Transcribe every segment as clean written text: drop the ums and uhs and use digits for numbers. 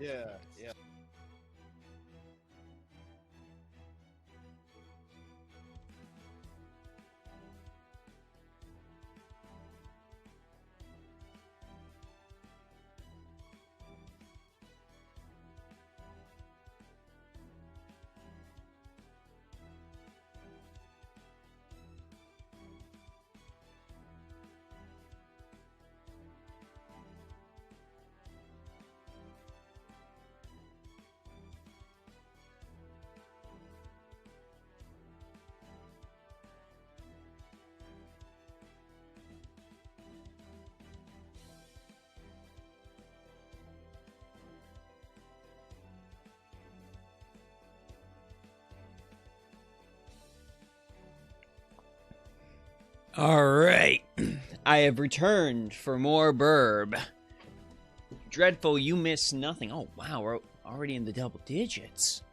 Yeah, yeah. Alright, I have returned for more Birb. Dreadful, you miss nothing. Oh, wow, we're already in the double digits.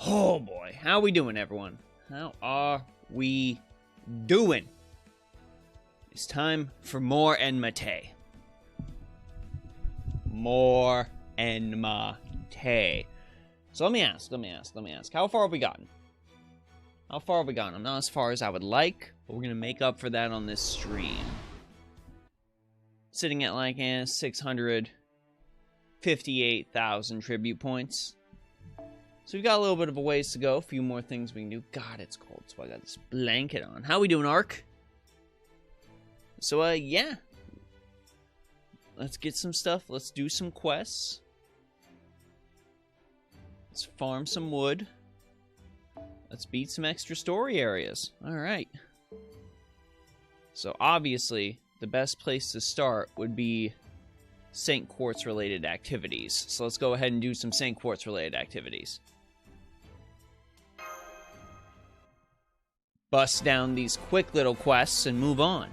Oh, boy. How are we doing, everyone? How are we doing? It's time for more Enmatei. More Enmatei. So let me ask. How far have we gotten? How far have we gotten? I'm not as far as I would like, but we're going to make up for that on this stream. Sitting at like 658,000 tribute points. So we've got a little bit of a ways to go. A few more things we can do. God, it's cold, so I got this blanket on. How we doing, Ark? So, yeah. Let's get some stuff. Let's do some quests. Let's farm some wood. Let's beat some extra story areas. Alright. So, obviously, the best place to start would be St. Quartz related activities. So let's go ahead and do some St. Quartz related activities. Bust down these quick little quests and move on.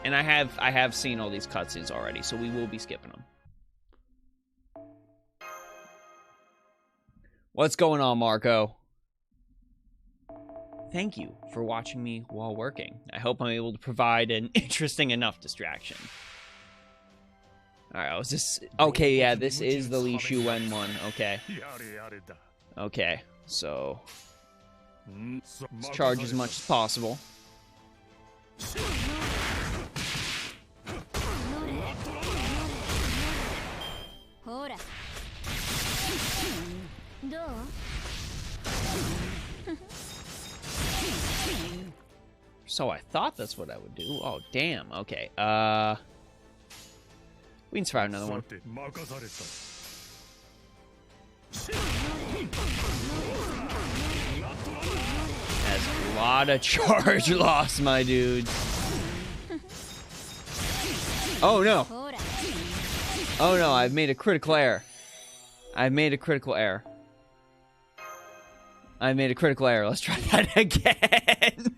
And I have seen all these cutscenes already, so we will be skipping them. What's going on, Marco? Thank you for watching me while working. I hope I'm able to provide an interesting enough distraction. Alright, was this... Okay, yeah, this is the Li Shuwen one. Okay. Okay, so... let's charge as much as possible. So I thought that's what I would do. Oh, damn. Okay. We can try another one. That's a lot of charge loss, my dude. Oh, no. Oh, no. I've made a critical error. I've made a critical error. Let's try that again.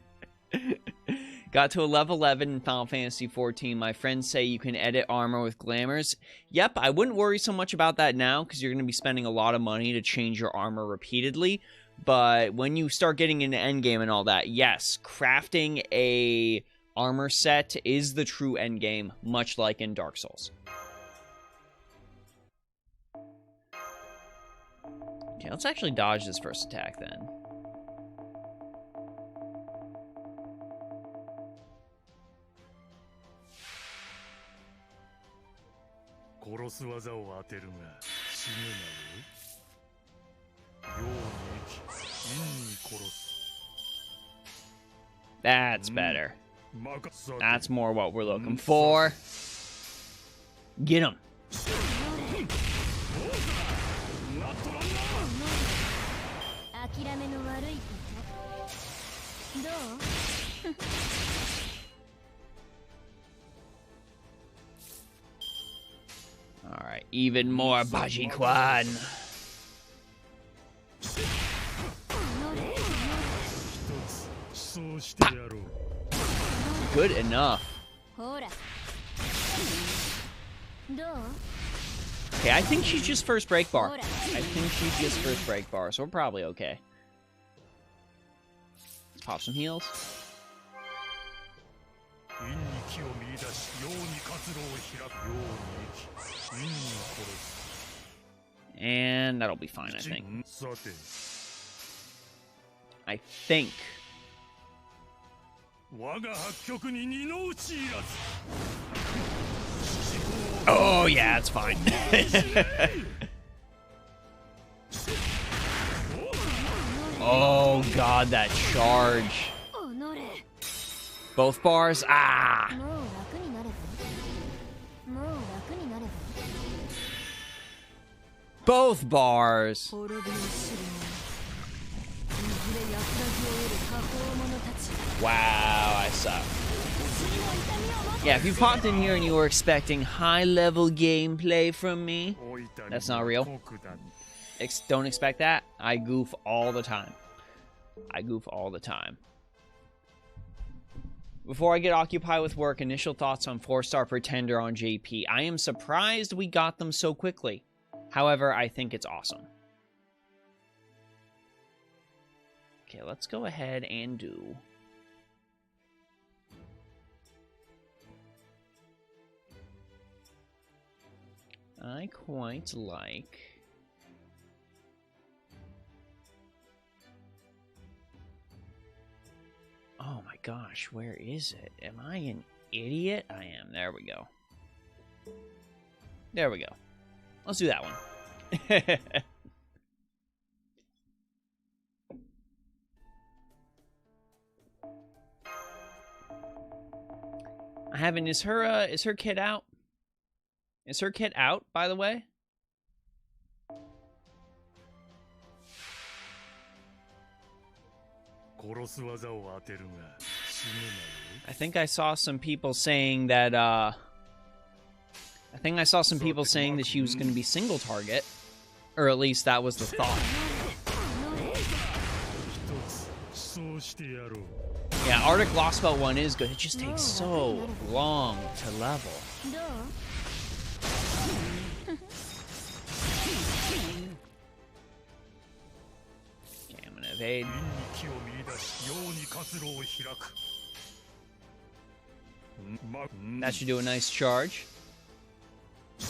Got to a level 11 in Final Fantasy XIV. My friends say you can edit armor with glamours. Yep, I wouldn't worry so much about that now, because you're going to be spending a lot of money to change your armor repeatedly. But when you start getting into endgame and all that, yes, crafting a armor set is the true endgame, much like in Dark Souls. Okay, let's actually dodge this first attack then. That's better. That's more what we're looking for. Get him. Alright, even more Bajikwan. Good enough. Okay, I think she's just first break bar. So we're probably okay. Let's pop some heals. And that'll be fine, I think. I think. Oh, yeah, it's fine. Oh, God, that charge. Both bars? Ah! Both bars. Wow, I suck. Yeah, if you popped in here and you were expecting high-level gameplay from me, that's not real. Don't expect that. I goof all the time. Before I get occupied with work, initial thoughts on 4-star Pretender on JP. I am surprised we got them so quickly. However, I think it's awesome. Okay, let's go ahead and do... I quite like... Oh my gosh, where is it? Am I an idiot? I am. There we go. There we go. Let's do that one. I haven't... Is her kit out? Is her kit out, by the way? I think I saw some people saying that, she was going to be single target. Or at least that was the thought. Yeah, Arctic Lost Belt 1 is good. It just takes so long to level. Okay, I'm going to evade. That should do a nice charge.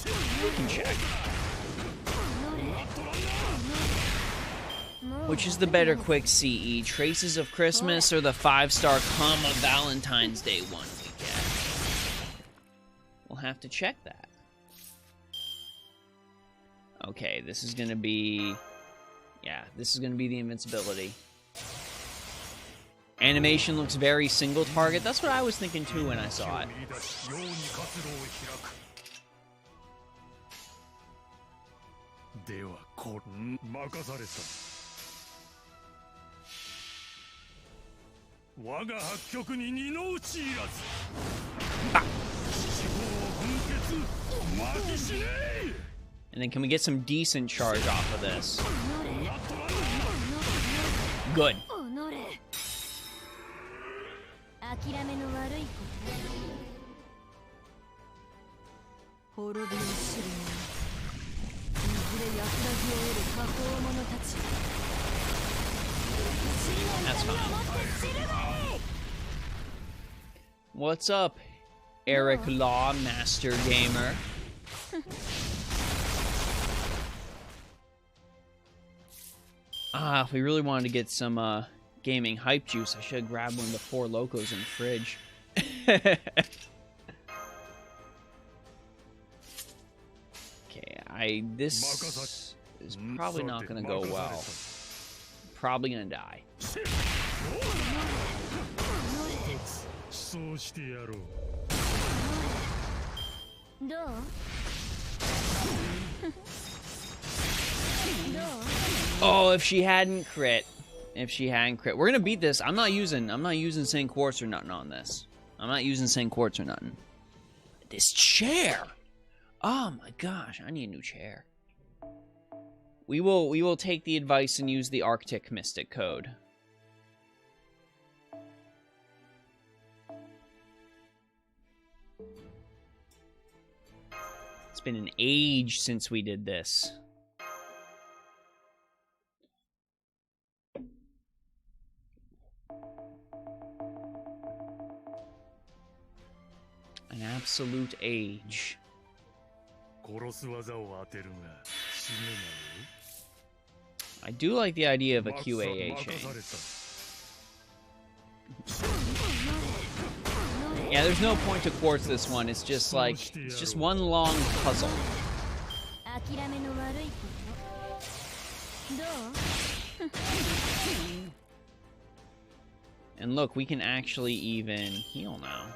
We can check. Which is the better quick CE? Traces of Christmas or the 5-star comma Valentine's Day one we get? We'll have to check that. Okay, this is gonna be... Yeah, this is gonna be the invincibility. Animation looks very single target. That's what I was thinking too when I saw it. And then can we get some decent charge off of this? Good. That's fine. What's up, Eric Law, Master Gamer? If we really wanted to get some gaming hype juice, I should have grabbed one of the 4 locos in the fridge. Okay, this is probably not gonna go well. Probably gonna die. Oh, if she hadn't crit. We're gonna beat this. I'm not using St. Quartz or nothing on this. This chair. Oh my gosh, I need a new chair. We will take the advice and use the Arctic Mystic code. It's been an age since we did this. An absolute age. I do like the idea of a QAA chain. Yeah, there's no point to quartz this one. It's just like, it's just one long puzzle. And look, we can actually even heal now.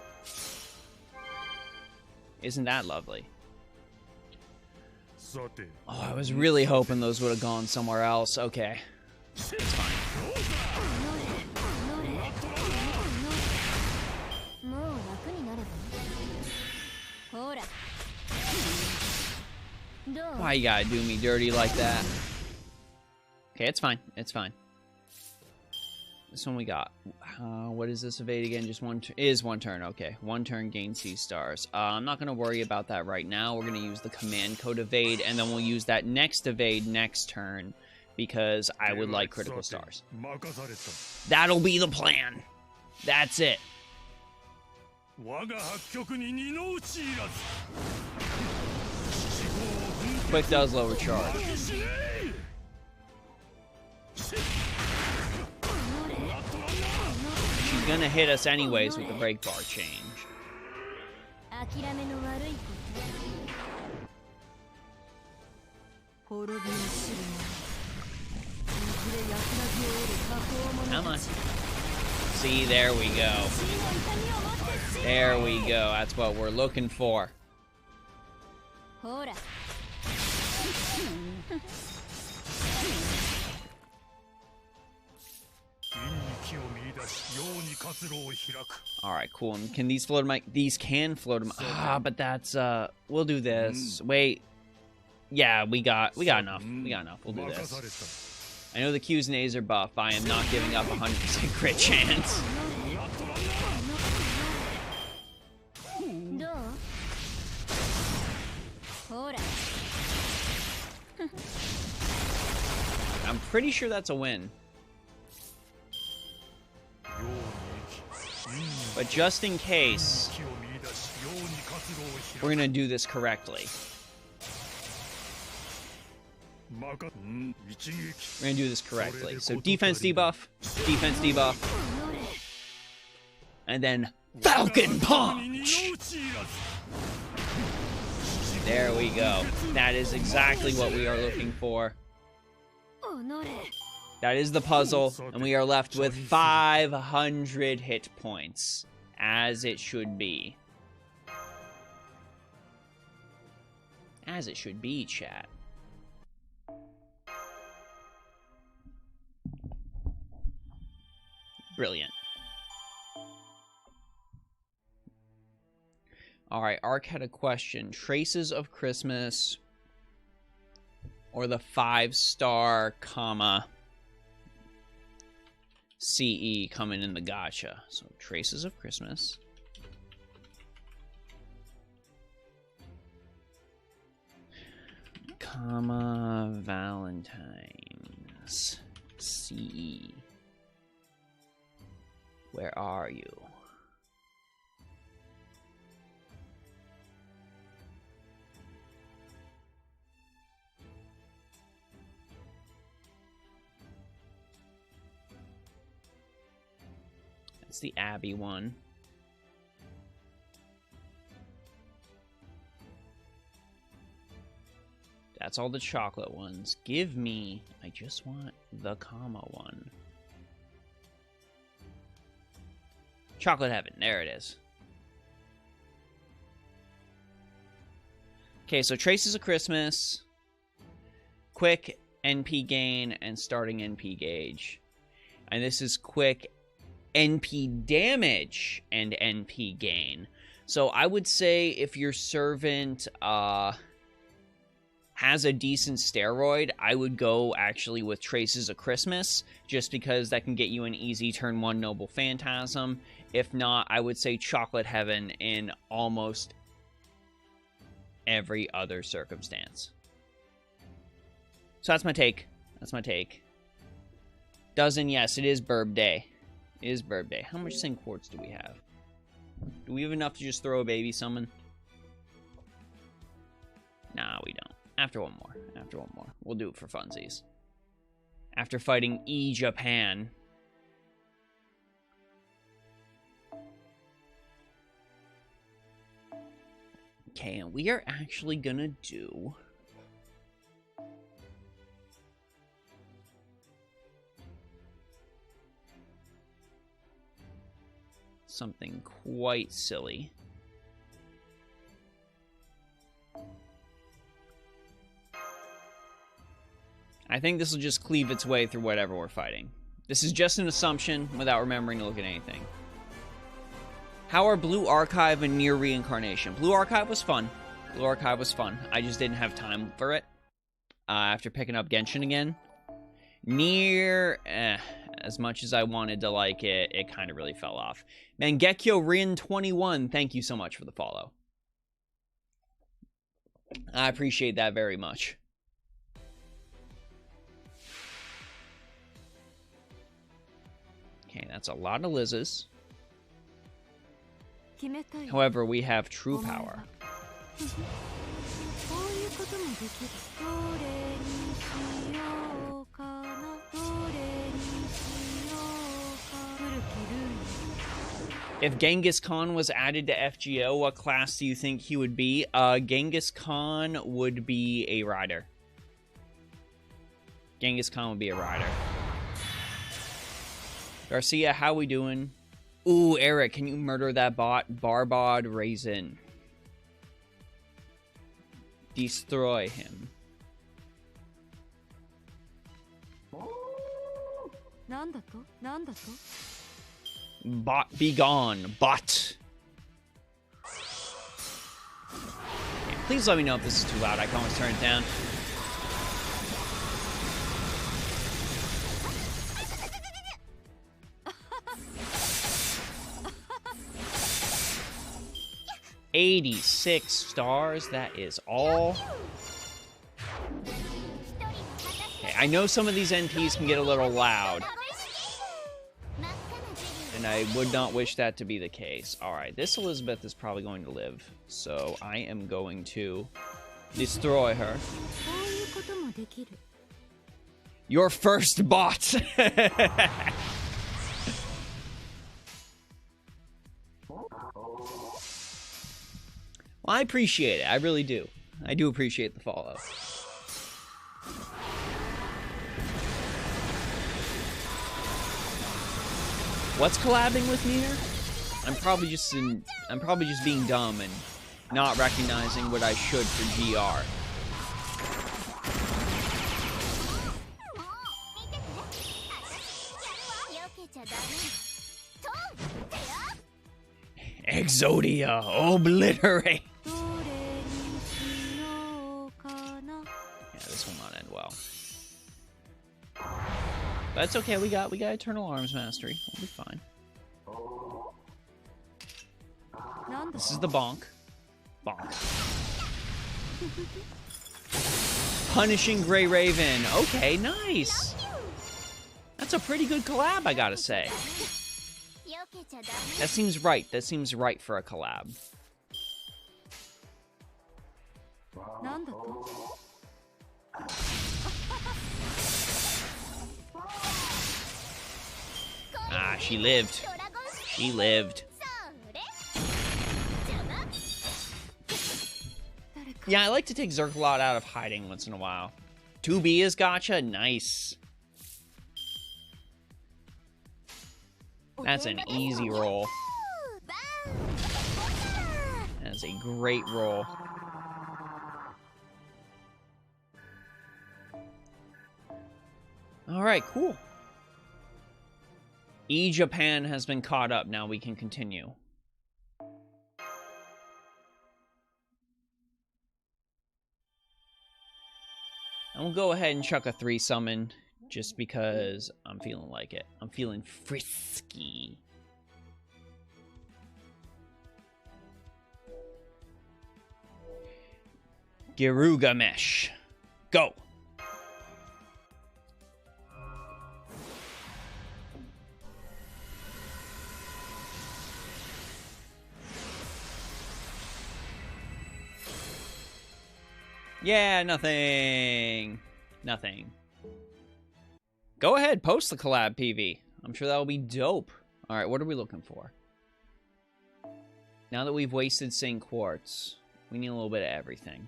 Isn't that lovely? Oh, I was really hoping those would have gone somewhere else. Okay. It's fine. Why you gotta do me dirty like that? Okay, it's fine. It's fine. This one we got. What is this evade again? Just one is one turn. Okay, one turn gain C stars. I'm not gonna worry about that right now. We're gonna use the command code evade, and then we'll use that next evade next turn because I would like critical stars. That'll be the plan. That's it. Quick does lower charge. She's gonna hit us anyways with the break bar change. Come on. See, there we go. There we go. That's what we're looking for. Alright, cool. And can these float him? These can float him. Ah, but that's we'll do this. Wait. Yeah, we got enough. We got enough. We'll do this. I know the Q's and A's are buff, but I am not giving up 100% crit chance. I'm pretty sure that's a win. But just in case, we're gonna do this correctly. We're gonna do this correctly. So defense debuff, and then Falcon Punch! There we go. That is exactly what we are looking for. That is the puzzle, and we are left with 500 hit points, as it should be. As it should be, chat. Brilliant. Alright, Ark had a question. Traces of Christmas or the 5-star, CE coming in the gacha. So, Traces of Christmas. Valentine's. CE. Where are you? That's the Abby one. That's all the chocolate ones. Give me... I just want the one. Chocolate Heaven. There it is. Okay, so Traces of Christmas. Quick NP gain and starting NP gauge. And this is quick NP damage and NP gain. So I would say if your servant has a decent steroid, I would go actually with Traces of Christmas, just because that can get you an easy turn 1 Noble Phantasm. If not, I would say Chocolate Heaven in almost every other circumstance. So that's my take. That's my take. Dozen, yes, it is Birb Day. It is Birb Day. How much Sync Quartz do we have? Do we have enough to just throw a baby summon? Nah, we don't. After one more. After one more. We'll do it for funsies. After fighting Japan. Okay, and we are actually gonna do... something quite silly. I think this will just cleave its way through whatever we're fighting. This is just an assumption without remembering to look at anything. How are Blue Archive and Near Reincarnation? Blue Archive was fun. Blue Archive was fun. I just didn't have time for it. After picking up Genshin again. Near, as much as I wanted to like it, it kind of really fell off. Mangekyo Rin 21, thank you so much for the follow. I appreciate that very much. Okay, that's a lot of Lizzes. However, we have true power. If Genghis Khan was added to FGO, what class do you think he would be? Genghis Khan would be a rider. Genghis Khan would be a rider. Garcia, how we doing? Ooh, Eric, can you murder that bot? Barbod Raisin. Destroy him. Bot, be gone, bot. Okay, please let me know if this is too loud. I can always turn it down. $86 stars, that is all. Okay, I know some of these NPs can get a little loud. And I would not wish that to be the case. Alright, this Elizabeth is probably going to live. So I am going to destroy her. Your first bot! Well, I appreciate it. I really do. I do appreciate the follow. What's collabing with me here? I'm probably just being dumb and not recognizing what I should for GR. Exodia, obliterate. Yeah, this will not end well. That's okay. We got Eternal Arms Mastery. We'll be fine. This is the bonk. Bonk. Punishing Grey Raven. Okay, nice. That's a pretty good collab, I gotta say. That seems right. That seems right for a collab. Ah, she lived. She lived. Yeah, I like to take Zerkalot out of hiding once in a while. 2B is Gacha? Nice. That's an easy roll. That's a great roll. Alright, cool. Japan has been caught up. Now we can continue. And we'll go ahead and chuck a 3 summon. Just because I'm feeling like it. I'm feeling frisky. Girugamesh. Go. Yeah, nothing. Nothing. Go ahead, post the collab PV. I'm sure that'll be dope. Alright, what are we looking for? Now that we've wasted St. Quartz, we need a little bit of everything.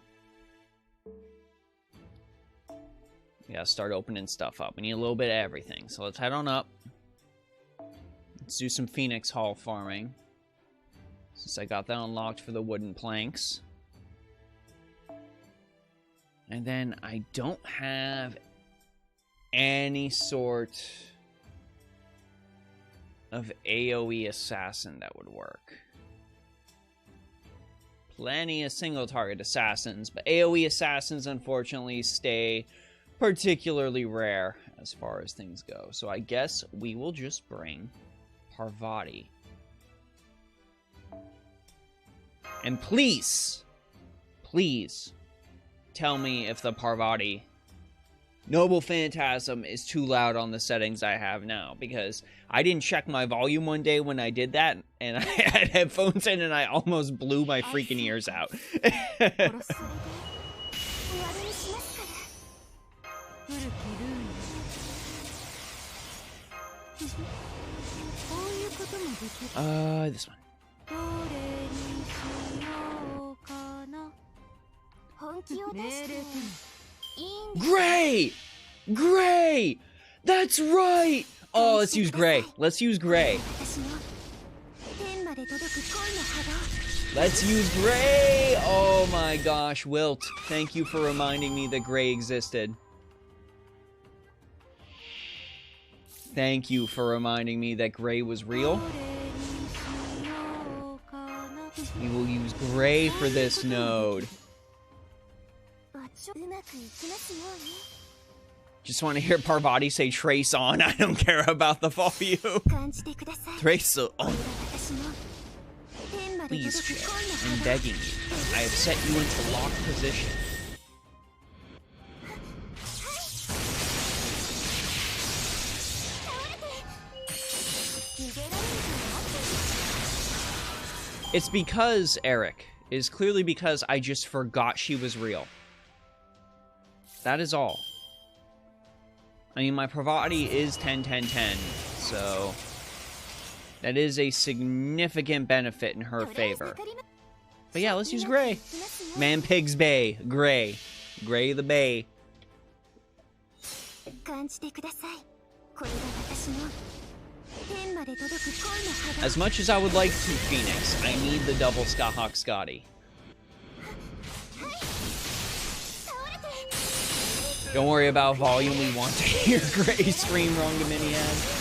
We gotta start opening stuff up. We need a little bit of everything. So let's head on up. Let's do some Phoenix Hall farming, since I got that unlocked for the wooden planks. And then I don't have any sort of AoE assassin that would work. Plenty of single target assassins, but AoE assassins unfortunately stay particularly rare as far as things go. So I guess we will just bring Parvati. And please, please tell me if the Parvati Noble Phantasm is too loud on the settings I have now, because I didn't check my volume one day when I did that, and I had headphones in and I almost blew my freaking ears out. This one. Gray! Gray! That's right! Oh, let's use Gray. Let's use Gray. Let's use Gray! Oh my gosh, Wilt. Thank you for reminding me that Gray existed. Thank you for reminding me that Gray was real. We will use Gray for this node. Just want to hear Parvati say Trace on. I don't care about the volume. Trace on. Please, Chair, I'm begging you. I have set you into locked position. It's because, Eric, it is clearly because I just forgot she was real. That is all. I mean, my Parvati is 10-10-10, so that is a significant benefit in her favor. But yeah, let's use Gray. Man Pig's Bay. Gray. Gray the Bay. As much as I would like to Phoenix, I need the double Skahawk Scotty. Don't worry about volume, we want to hear Gray scream Rongaminiad.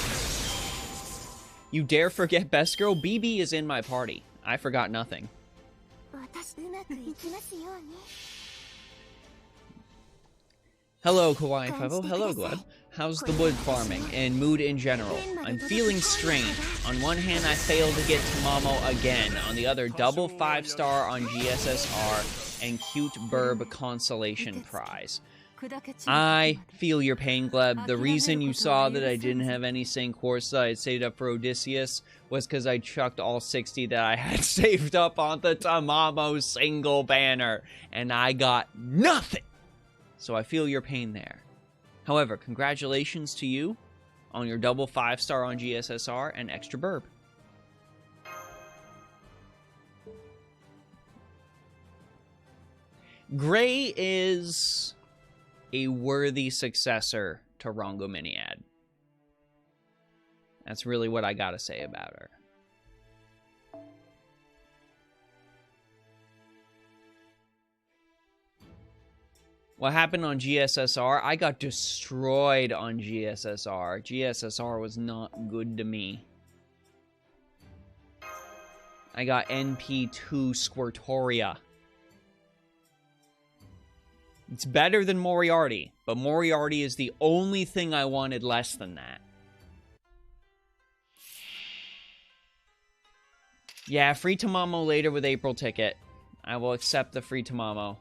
You dare forget Best Girl? BB is in my party. I forgot nothing. Hello, Kawaii50. Hello, Gleb. How's the wood farming and mood in general? I'm feeling strange. On one hand, I failed to get Tamamo again. On the other, double 5-star on GSSR and cute Birb consolation prize. I feel your pain, Gleb. The reason you saw that I didn't have any St. Quartz that I had saved up for Odysseus was because I chucked all 60 that I had saved up on the Tamamo single banner, and I got nothing. So I feel your pain there. However, congratulations to you on your double 5-star on GSSR and extra Birb. Gray is a worthy successor to Rongaminiad. That's really what I gotta say about her. What happened on GSSR? I got destroyed on GSSR. GSSR was not good to me. I got NP2 Squirtoria. It's better than Moriarty, but Moriarty is the only thing I wanted less than that. Yeah, free Tamamo later with April ticket. I will accept the free Tamamo.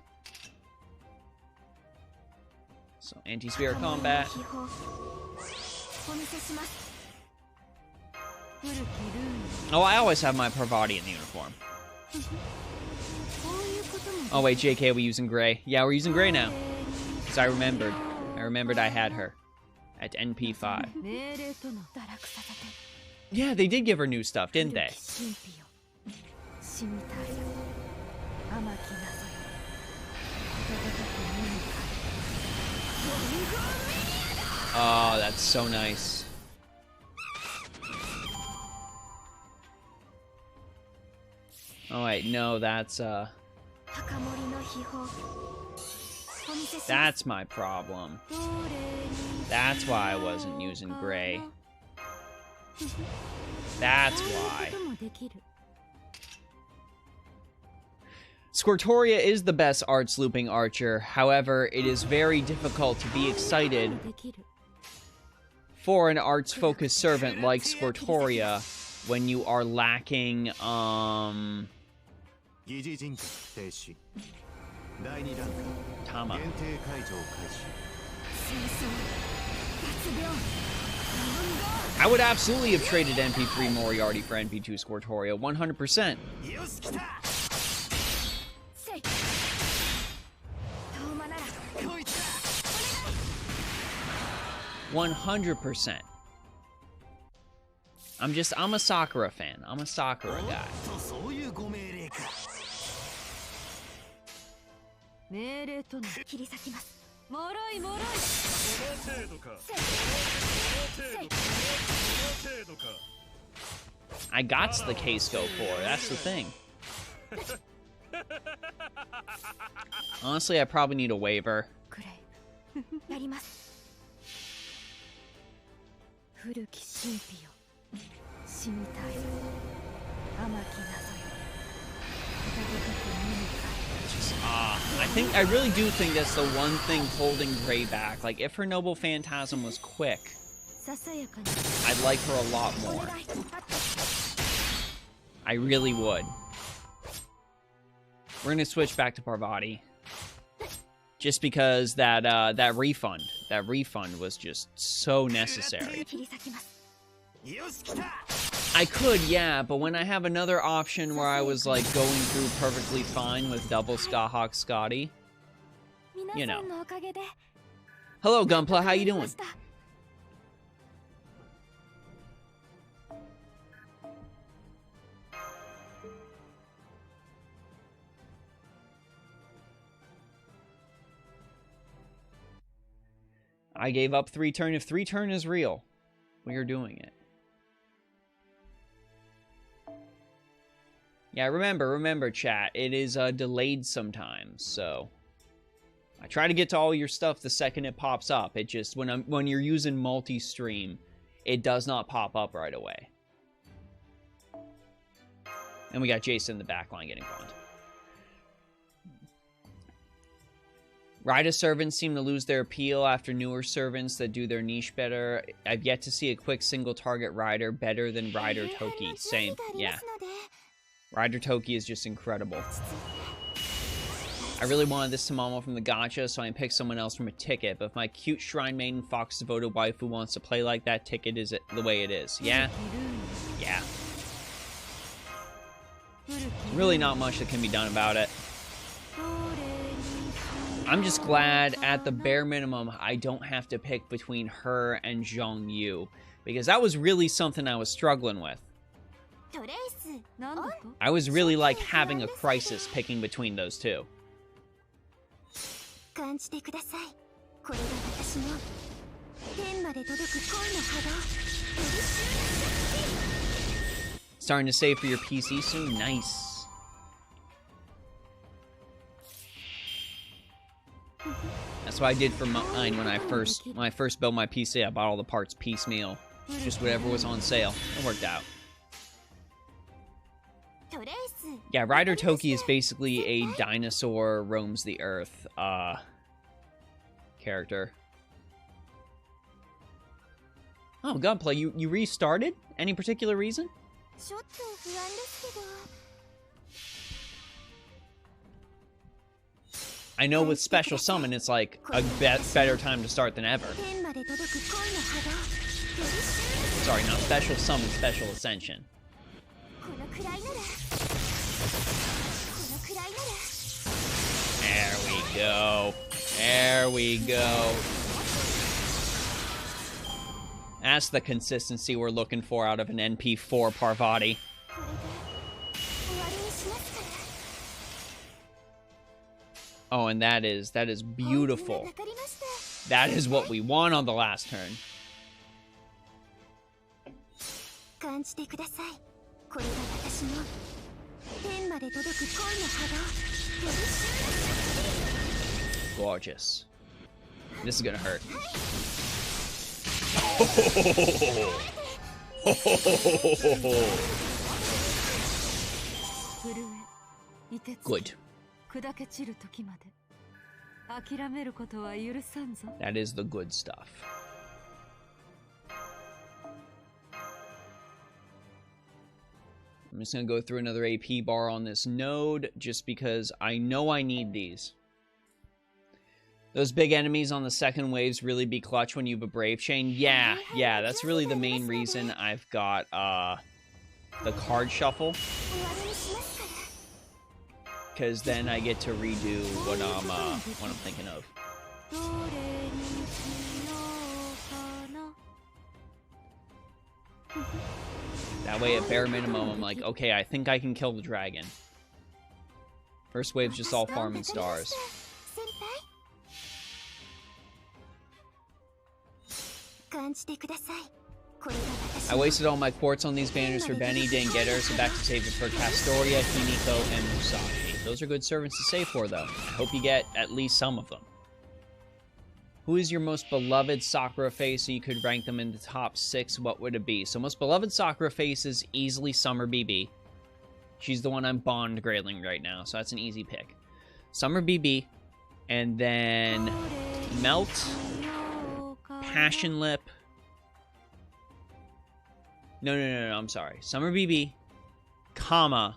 So, anti-spirit combat. Oh, I always have my Parvati in the uniform. Oh wait, JK, are we using Gray? Yeah, we're using Gray now. Because I remembered I had her at NP5. Yeah, they did give her new stuff, didn't they? Oh, that's so nice. Oh wait, no, that's my problem. That's why I wasn't using Gray. That's why. Squirtoria is the best arts looping archer. However, it is very difficult to be excited for an arts-focused servant like Squirtoria when you are lacking, Tama. I would absolutely have traded NP3 Moriarty for NP2 Squirtoria, 100%. 100%. I'm a Sakura fan. I'm a Sakura guy. I got the K-Scope for her, that's the thing. Honestly, I probably need a waiver. I really do think that's the one thing holding Gray back. Like, if her Noble Phantasm was quick, I'd like her a lot more. I really would. We're gonna switch back to Parvati. Just because that refund was just so necessary. I could, yeah, but when I have another option where I was like going through perfectly fine with double Skahawk Scotty, you know. Hello, Gunpla, how you doing? I gave up 3 turn. If 3 turn is real, we are doing it. Yeah, remember, chat. It is delayed sometimes, so I try to get to all your stuff the second it pops up. It just when you're using multi-stream, it does not pop up right away. And we got Jason in the back line getting pawned. Rida servants seem to lose their appeal after newer servants that do their niche better. I've yet to see a quick single target rider better than Rider Toki. Same, yeah. Rider Toki is just incredible. I really wanted this Tamamo from the gacha, so I picked someone else from a ticket, but if my cute Shrine Maiden Fox Devoted waifu wants to play like that, ticket is the way it is. Yeah? Yeah. Really not much that can be done about it. I'm just glad, at the bare minimum, I don't have to pick between her and Zhong Yu, because that was really something I was struggling with. I was really like having a crisis picking between those two. Starting to save for your PC soon? Nice. That's what I did for mine when I first built my PC. I bought all the parts piecemeal, just whatever was on sale. It worked out. Yeah, Rider Toki is basically a dinosaur roams the earth character. Oh, Gunplay, you restarted? Any particular reason? I know with Special Summon, it's like a better time to start than ever. Sorry, not Special Summon, Special Ascension. go. There we go. That's the consistency we're looking for out of an NP4 Parvati. Oh, and that is beautiful. That is what we want on the last turn. Gorgeous. This is gonna hurt. Good. That is the good stuff. I'm just going to go through another AP bar on this node, just because I know I need these. Those big enemies on the second waves really be clutch when you have a Brave Chain. Yeah, that's really the main reason I've got the card shuffle. Because then I get to redo what I'm thinking of. That way, at bare minimum, I'm like, okay, I think I can kill the dragon. First wave's just all farming stars. I wasted all my quartz on these banners for Benny, didn't get her, so back to save it for Castoria, Himiko, and Musashi. Those are good servants to save for, though. I hope you get at least some of them. Who is your most beloved Sakura face, so you could rank them in the top 6? What would it be? So most beloved Sakura face is easily Summer BB. She's the one I'm bond grailing right now, so that's an easy pick. Summer BB, and then Melt, Passion Lip. No, I'm sorry. Summer BB, comma,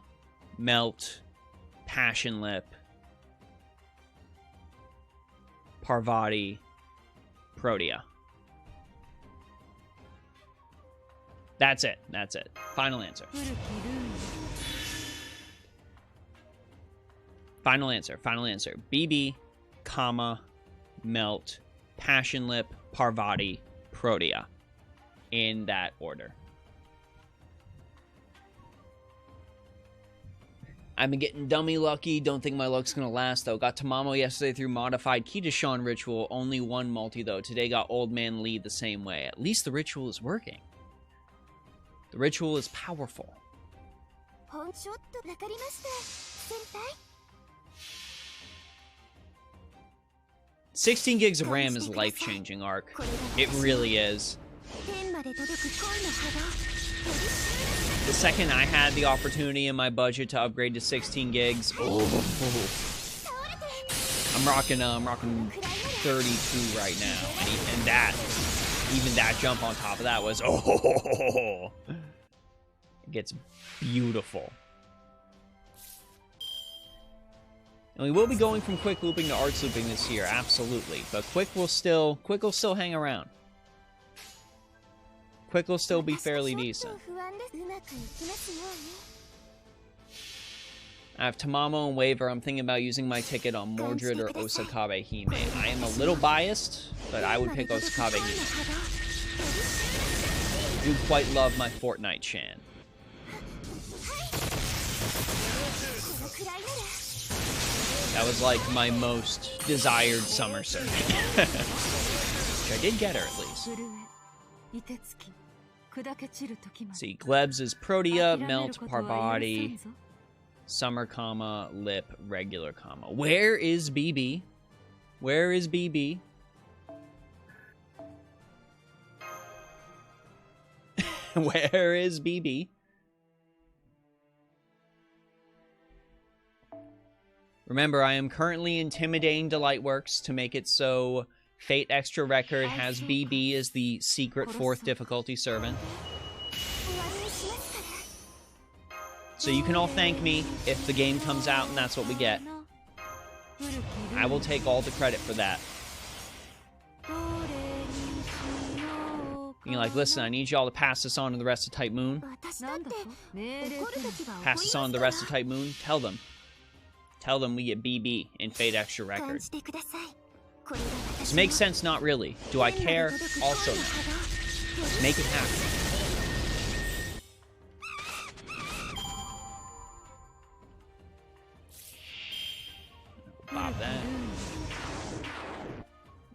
Melt, Passion Lip, Parvati, Protea. That's it. Final answer. Final answer. BB, comma, Melt, Passion Lip, Parvati, Protea. In that order. I've been getting dummy lucky. Don't think my luck's gonna last, though. Got Tamamo yesterday through modified Kitashan ritual. Only one multi, though. Today got Old Man Lee the same way. At least the ritual is working. The ritual is powerful. 16 gigs of RAM is life-changing, Arc. It really is. The second I had the opportunity in my budget to upgrade to 16 gigs, I'm rocking 32 right now, and even that jump on top of that was it gets beautiful. And we will be going from quick looping to arts looping this year, absolutely. But quick will still hang around. Quick will still be fairly decent. I have Tamamo and Waver. I'm thinking about using my ticket on Mordred or Osakabe Hime. I am a little biased, but I would pick Osakabe Hime. I do quite love my Fortnite Shan. That was like my most desired summer servant. Which I did get her at least. See, Glebs is Protea, Melt, Parvati, Summer, comma, Lip, regular, comma. Where is BB? Where is BB? Where is BB? Remember, I am currently intimidating Delightworks to make it so Fate Extra Record has BB as the secret 4th difficulty servant. So you can all thank me if the game comes out and that's what we get. I will take all the credit for that. You're like, listen, I need y'all to pass this on to the rest of Type Moon. Pass this on to the rest of Type Moon. Tell them Tell them we get BB in Fate Extra Record. This makes sense, not really. Do I care? Also no. Let's make it happen. Pop that.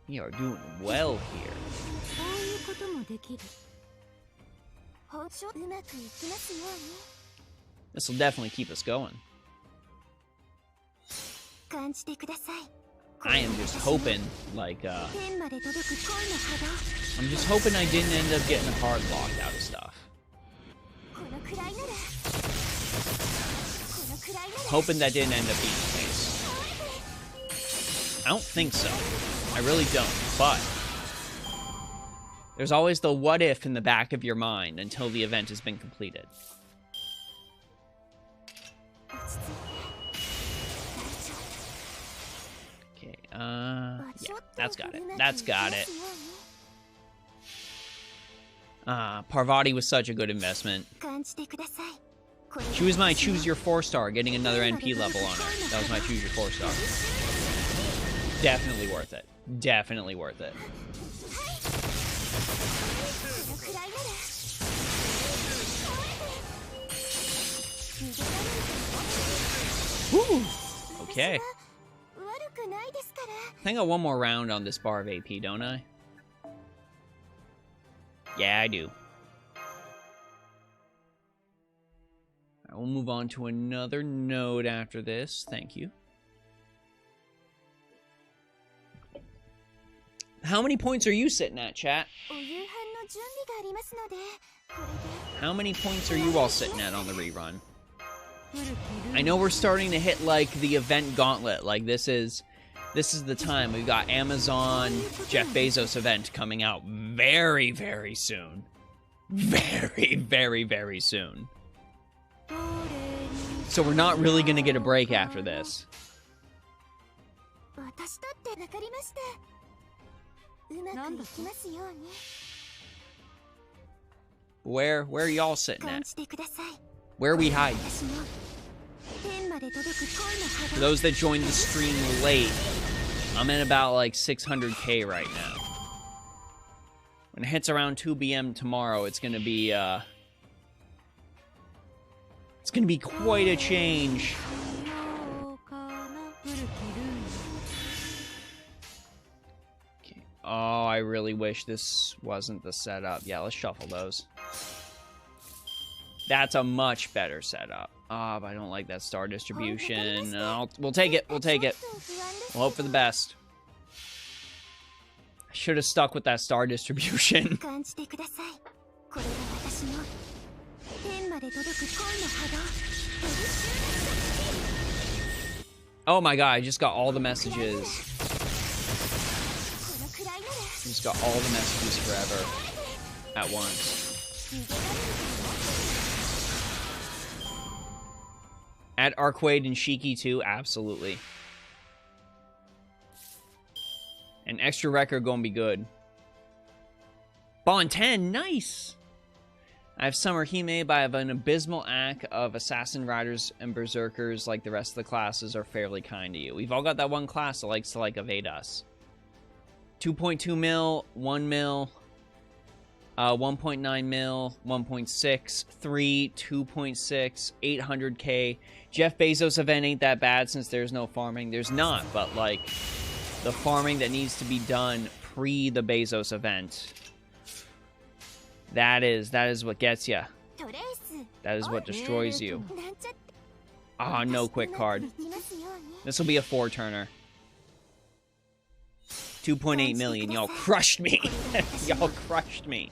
We are doing well here. This will definitely keep us going. I am just hoping, like, I'm just hoping I didn't end up getting hard locked out of stuff. Hoping that didn't end up being the case. I don't think so. I really don't, but there's always the what if in the back of your mind until the event has been completed. Okay, yeah, that's got it. That's got it. Parvati was such a good investment. She was my choose your 4-star, getting another NP level on her. That was my choose your 4-star. Definitely worth it. Definitely worth it. Woo! Okay. I think I got one more round on this bar of AP, don't I? Yeah, I do. I will move on to another node after this. Thank you. How many points are you sitting at, chat? How many points are you all sitting at on the rerun? I know we're starting to hit, like, the event gauntlet. Like, this is the time. We've got Amazon, Jeff Bezos event coming out very, very soon. Very, very, very soon. So we're not really going to get a break after this. Where are y'all sitting at? Where are we hiding? For those that joined the stream late, I'm at about like 600k right now. When it hits around 2 p.m. tomorrow, it's gonna be quite a change. Okay. Oh, I really wish this wasn't the setup. Yeah, let's shuffle those. That's a much better setup. Ah, but I don't like that star distribution. We'll take it. We'll take it. We'll hope for the best. I should have stuck with that star distribution. Oh my god, I just got all the messages. I just got all the messages forever at once. At Arcwade and Shiki too, absolutely. An extra record gonna be good. Bond 10, nice! I have Summer Hime, but I have an abysmal act of Assassin Riders and Berserkers like the rest of the classes are fairly kind to you. We've all got that one class that likes to, like, evade us. 2.2 mil, 1 mil, 1.9 mil, 1.6, 3, 2.6, 800k. Jeff Bezos event ain't that bad since there's no farming. There's not, but, like, the farming that needs to be done pre the Bezos event. That is what gets you. That is what destroys you. Ah, no quick card. This will be a 4-turner. 2.8 million. Y'all crushed me. Y'all crushed me.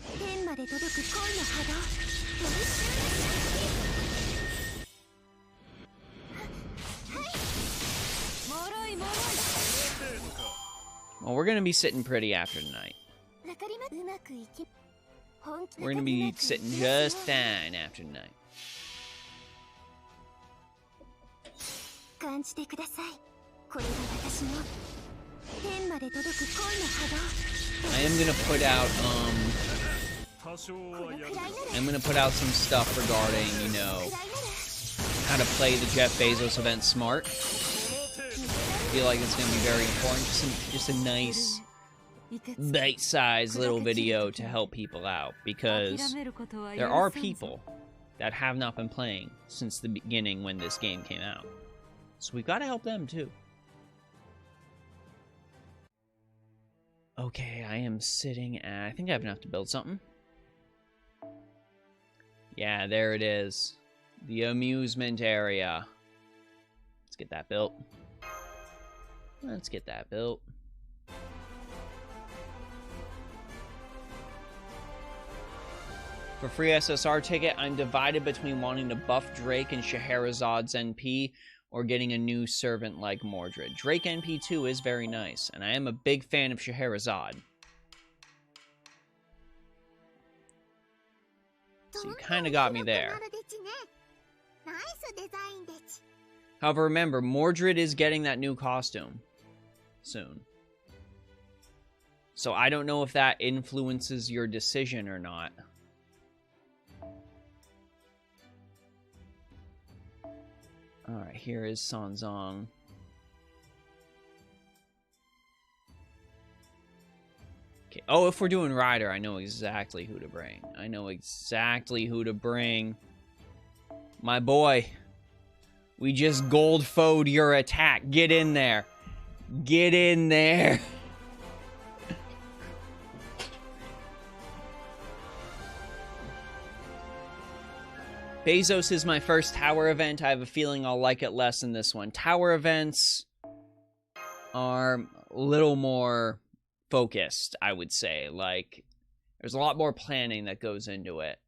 Well, we're going to be sitting pretty after tonight. We're going to be sitting just fine after tonight. I am going to put out, I'm going to put out some stuff regarding, you know, how to play the Jeff Bezos event smart. feel like it's going to be very important. Just a nice, bite-sized little video to help people out, because there are people that have not been playing since the beginning when this game came out. So we've got to help them too. Okay, I am sitting at... I think I have enough to build something. Yeah, there it is. The amusement area. Let's get that built. Let's get that built. For free SSR ticket, I'm divided between wanting to buff Drake and Scheherazad's NP or getting a new servant like Mordred. Drake NP2 is very nice, and I am a big fan of Scheherazade. So you kind of got me there. However, remember, Mordred is getting that new costume soon. So I don't know if that influences your decision or not. Alright, here is Sanzong. Okay. Oh, if we're doing Rider, I know exactly who to bring. I know exactly who to bring. My boy. We just gold foed your attack. Get in there. Get in there. Bezos is my first tower event. I have a feeling I'll like it less than this one. Tower events are a little more focused, I would say. Like, there's a lot more planning that goes into it.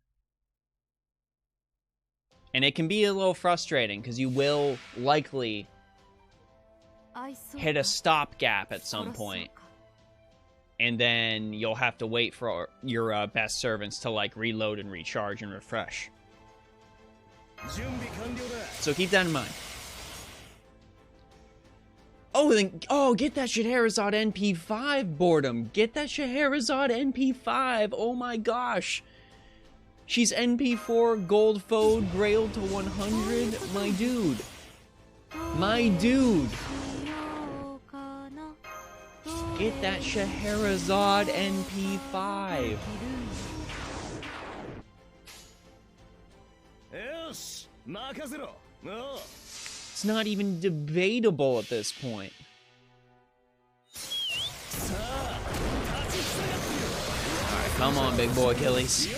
And it can be a little frustrating, because you will likely hit a stopgap at some point. And then you'll have to wait for your best servants to, like, reload and recharge and refresh. So keep that in mind. Oh, then, oh, get that Scheherazade NP5, Boredom. Get that Scheherazade NP5. Oh my gosh. She's NP4, Gold Foed, Grail to 100. My dude. My dude. Get that Scheherazade NP5. It's not even debatable at this point. Alright, come on, big boy Achilles.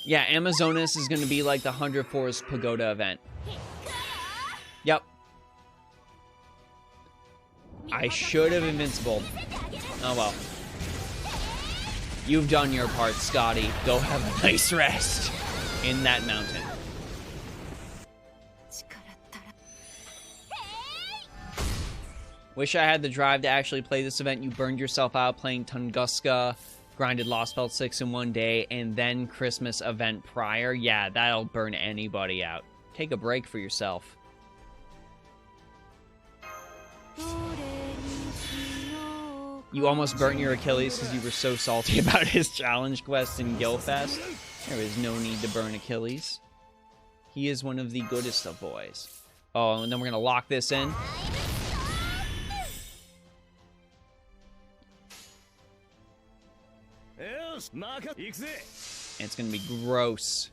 Yeah, Amazonas is going to be like the 100 Forest Pagoda event. Yep. I should have Invincible. Oh well. You've done your part, Scotty. Go have a nice rest in that mountain. Wish I had the drive to actually play this event. You burned yourself out playing Tunguska, grinded Lost Belt 6 in one day, and then Christmas event prior. Yeah, that'll burn anybody out. Take a break for yourself. You almost burnt your Achilles because you were so salty about his challenge quest in Guildfest. There is no need to burn Achilles. He is one of the goodest of boys. Oh, and then we're going to lock this in. And it's going to be gross.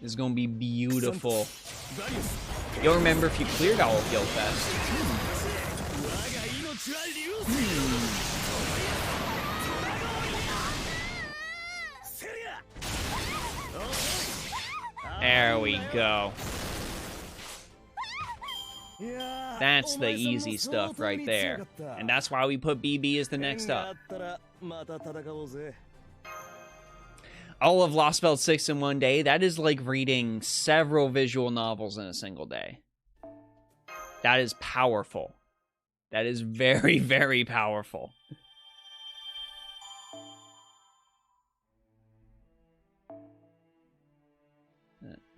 This is going to be beautiful. You'll remember if you cleared all of Guildfest. There we go. That's the easy stuff right there. And that's why we put BB as the next up. All of Lost Belt 6 in one day, that is like reading several visual novels in a single day. That is powerful. That is very, very powerful.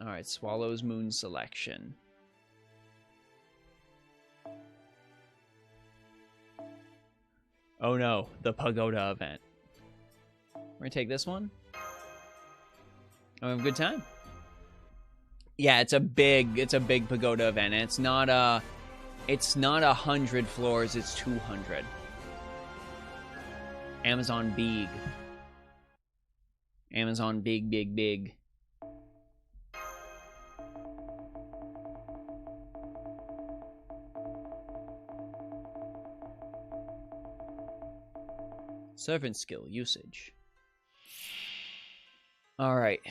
Alright, Swallow's Moon selection. Oh no, the pagoda event. We're gonna take this one. Oh, have a good time. Yeah, it's a big pagoda event. And it's not 100 floors, it's 200. Amazon big. Amazon big, big, big. Servant skill usage. All right.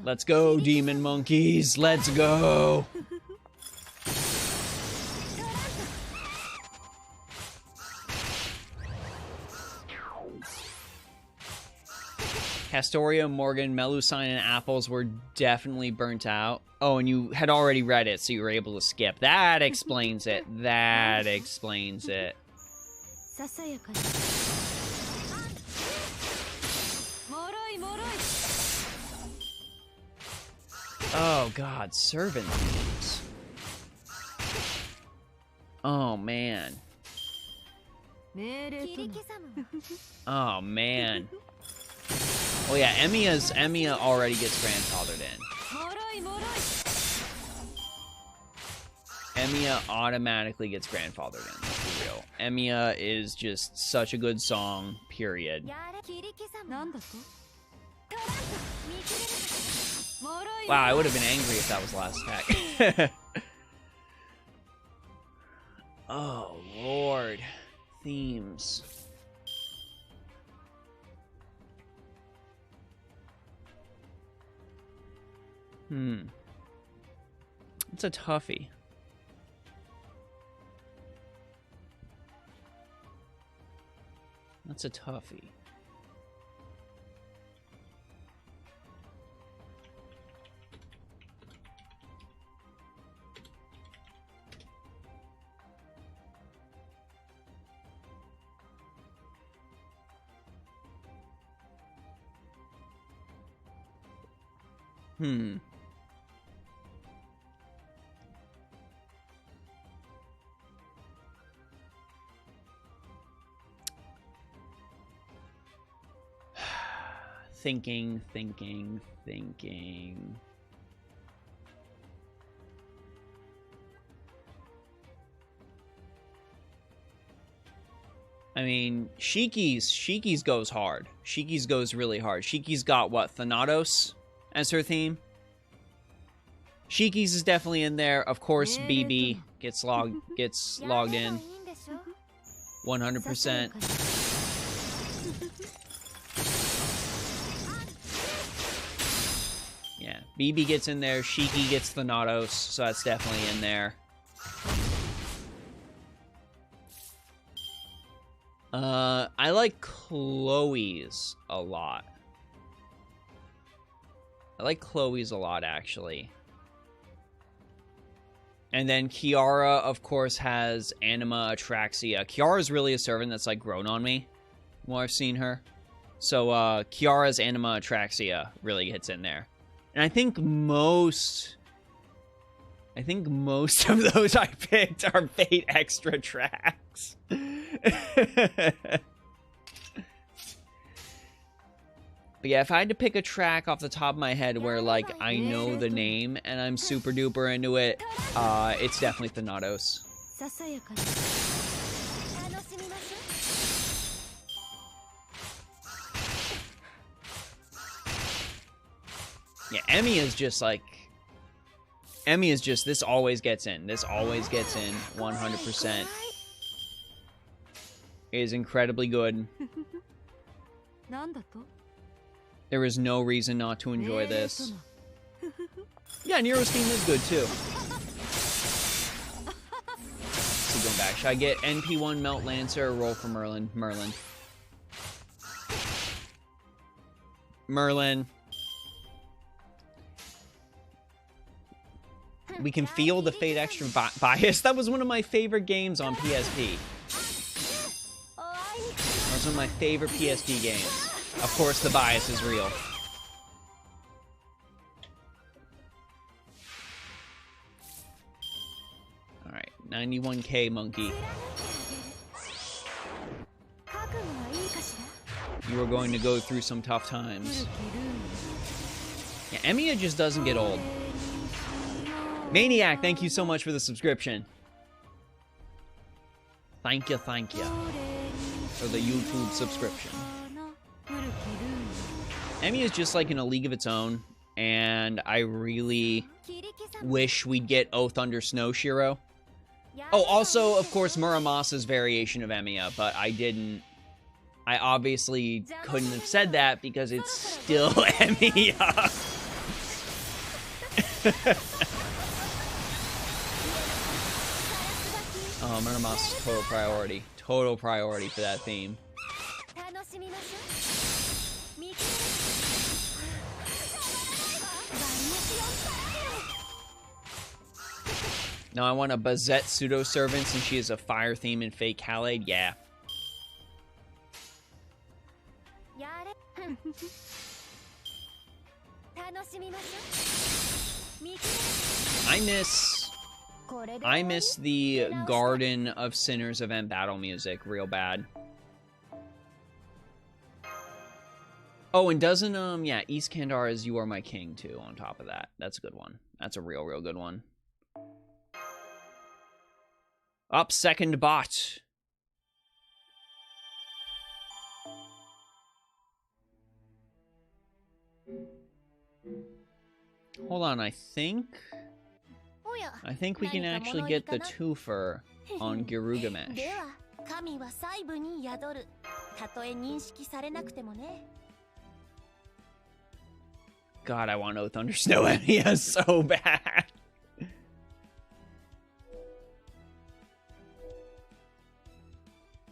Let's go, demon monkeys. Let's go. Castoria, Morgan, Melusine, and Apples were definitely burnt out. Oh, and you had already read it, so you were able to skip. That explains it. That explains it. Oh, God. Servant thieves. Oh, man. Oh, man. Oh yeah, Emiya already gets grandfathered in. Emiya automatically gets grandfathered in, let's be real. Emiya is just such a good song, period. Wow, I would have been angry if that was last attack. Oh, Lord. Themes. It's a toughie. That's a toughie. Thinking. I mean, Shiki's goes hard. Shiki's goes really hard. Shiki's got, what, Thanatos as her theme? Shiki's is definitely in there. Of course, BB gets logged in. 100%. Yeah, BB gets in there. Shiki gets Thanatos, so that's definitely in there. I like Chloe's a lot. I like Chloe's a lot, actually. And then Kiara, of course, has Anima Atraxia. Kiara's really a servant that's, like, grown on me while I've seen her. So, Kiara's Anima Atraxia really gets in there. And I think most of those I picked are Fate Extra tracks. But yeah, if I had to pick a track off the top of my head where, like, I know the name and I'm super duper into it, it's definitely Thanatos. Yeah, Emiya's just like... Emiya's just, this always gets in. This always gets in, 100%. It is incredibly good. There is no reason not to enjoy this. Yeah, Nero's theme is good, too. So going back, should I get NP1 Melt Lancer or roll for Merlin? Merlin. We can feel the Fate Extra bias. That was one of my favorite games on PSP. That was one of my favorite PSP games. Of course, the bias is real. 91k, monkey. You are going to go through some tough times. Yeah, Emiya just doesn't get old. Maniac, thank you so much for the subscription. Thank you for the YouTube subscription. Emiya is just like in a league of its own, and I really wish we'd get O Thunder Snow Shiro. Oh, also, of course, Muramasa's variation of Emiya, but I didn't. I obviously couldn't have said that because it's still Emiya. Oh, Muramasa's total priority. Total priority for that theme. Now I want a Bazette pseudo-servant since she is a fire theme in Fake Halide. Yeah. I miss the Garden of Sinners event battle music real bad. Oh, and doesn't yeah, East Kandar is You Are My King too on top of that. That's a good one. That's a real good one. Up second bot. Hold on, I think we can actually get the twofer on Gilgamesh. God, I want O Thunder Snow Emiya so bad.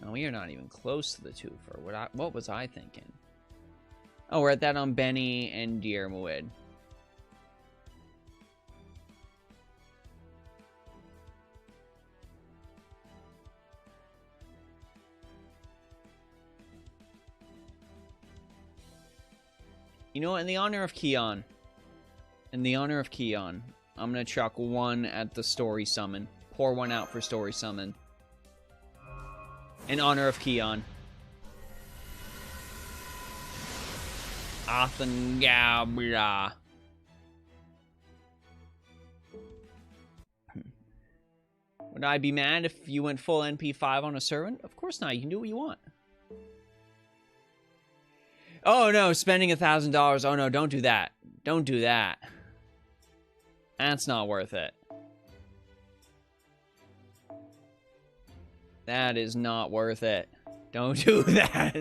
No, we are not even close to the twofer. What was I thinking? Oh, we're at that on Benny and Dear Muid. You know what, in the honor of Keon, I'm gonna chuck one at the story summon. Pour one out for story summon. In honor of Keon. Athengabra. Would I be mad if you went full NP5 on a servant? Of course not, you can do what you want. Oh no, spending $1,000. Oh no, don't do that. Don't do that. That's not worth it. That is not worth it. Don't do that.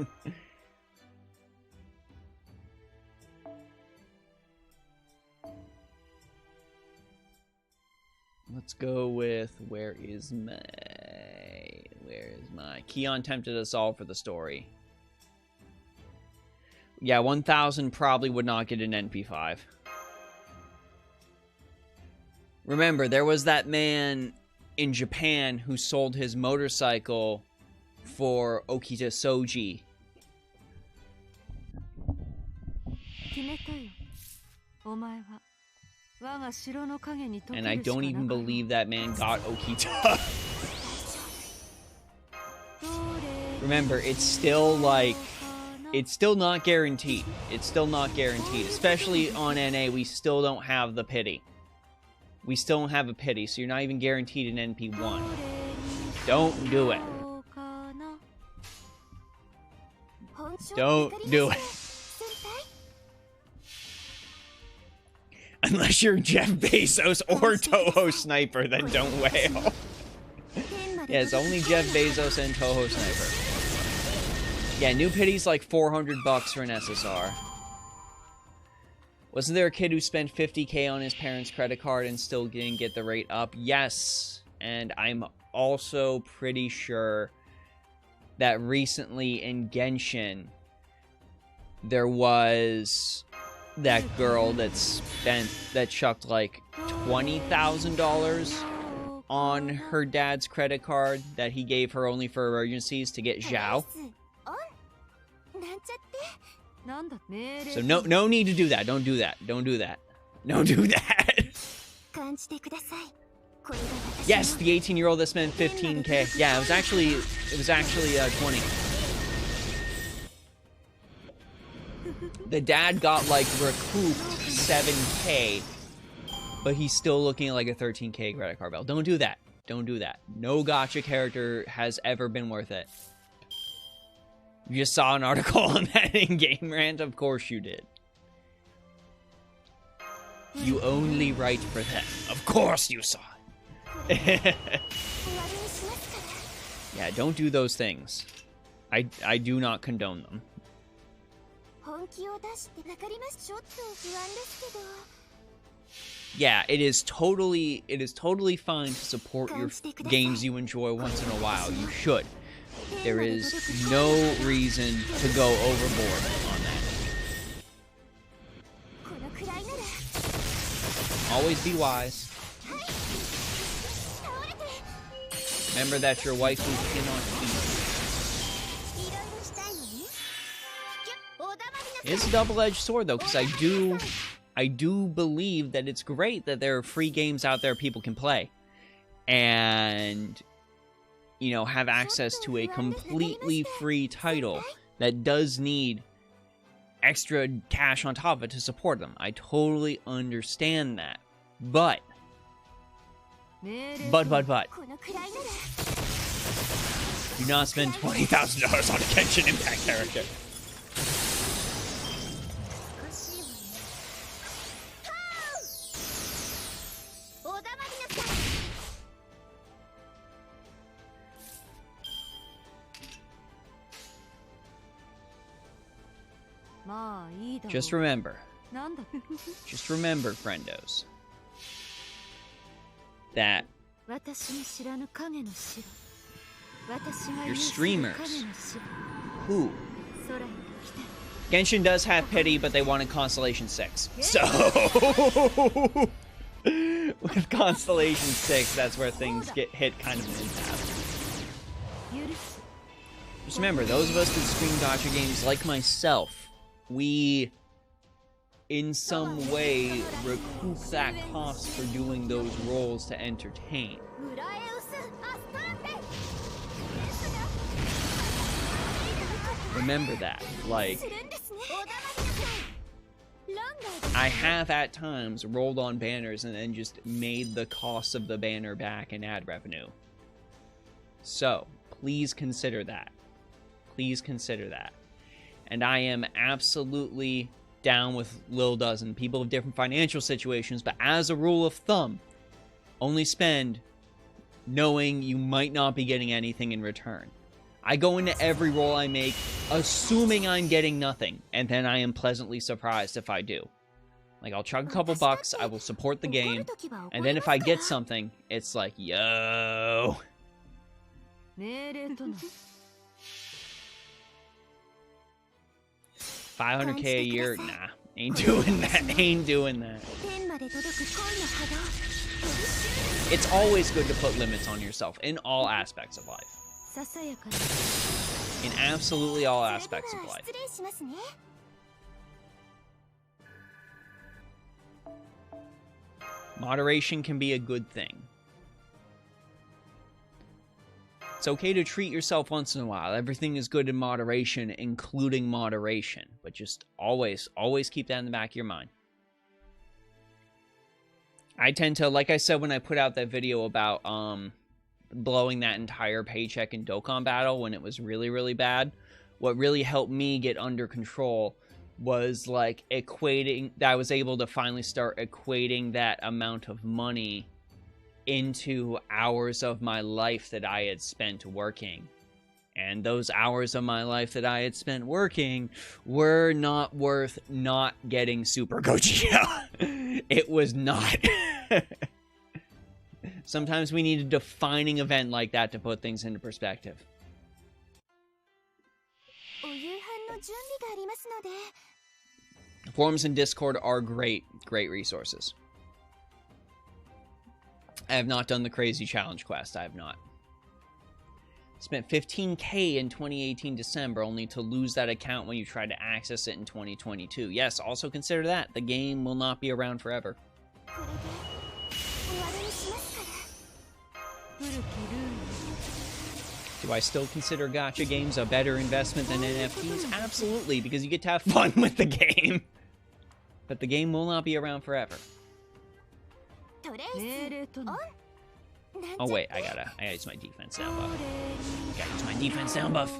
Let's go with where is my Keon tempted us all for the story. Yeah, 1,000 probably would not get an NP5. Remember, there was that man in Japan who sold his motorcycle for Okita Soji. And I don't even believe that man got Okita. Remember, it's still like... It's still not guaranteed. It's still not guaranteed. Especially on NA, we still don't have the pity. We still don't have a pity, so you're not even guaranteed an NP1. Don't do it. Don't do it. Unless you're Jeff Bezos or Toho Sniper, then don't wail. Yeah, it's only Jeff Bezos and Toho Sniper. Yeah, new pity's like $400 for an SSR. Wasn't there a kid who spent $50K on his parents' credit card and still didn't get the rate up? Yes, and I'm also pretty sure that recently in Genshin, there was that girl that chucked like $20,000 on her dad's credit card that he gave her only for emergencies to get Zhao. So no need to do that. Don't do that. Don't do that. Don't do that. Yes, the 18-year-old that spent 15K. Yeah, it was actually 20. The dad got like recouped 7K, but he's still looking at like a 13K credit card bill. Don't do that. Don't do that. No gacha character has ever been worth it. You just saw an article on that in Game Rant? Of course you did. You only write for them. Of course you saw it. Yeah, don't do those things. I do not condone them. Yeah, it is totally fine to support your games you enjoy once in a while. You should. There is no reason to go overboard on that. Always be wise. Remember that your waifu cannot eat. It's a double-edged sword though, because I do believe that it's great that there are free games out there people can play. And, you know, have access to a completely free title that does need extra cash on top of it to support them. I totally understand that. But. Do not spend $20,000 on a Genshin Impact character. Just remember, friendos, that your streamers who Genshin does have pity, but they wanted Constellation 6. So with Constellation 6, that's where things get hit kind of in half. Just remember, those of us that stream gacha games like myself, we in some way recoup that cost for doing those roles to entertain. Remember that. Like, I have at times rolled on banners and then just made the cost of the banner back in ad revenue. So, please consider that. Please consider that. And I am absolutely down with Lil Dozen. People have different financial situations, but as a rule of thumb, only spend knowing you might not be getting anything in return. I go into every role I make assuming I'm getting nothing, and then I am pleasantly surprised if I do. Like, I'll chuck a couple bucks, I will support the game, and then if I get something, it's like, yo. 500K a year? Nah. Ain't doing that. Ain't doing that. It's always good to put limits on yourself in all aspects of life. In absolutely all aspects of life. Moderation can be a good thing. It's okay to treat yourself once in a while. Everything is good in moderation, including moderation. But just always keep that in the back of your mind. I tend to, like I said when I put out that video about blowing that entire paycheck in Dokkan Battle when it was really, really bad, what really helped me get under control was like equating, that I was able to finally start equating that amount of money into hours of my life that I had spent working. And those hours of my life that I had spent working were not worth not getting Super Gogeta. It was not. Sometimes we need a defining event like that to put things into perspective. Forums and Discord are great resources. I have not done the crazy challenge quest. I have not. Spent 15K in 2018 December, only to lose that account when you try to access it in 2022. Yes, also consider that. The game will not be around forever. Do I still consider gacha games a better investment than NFTs? Absolutely, because you get to have fun with the game. But the game will not be around forever. Oh wait, I gotta use my defense down buff. Gotta use my defense down buff.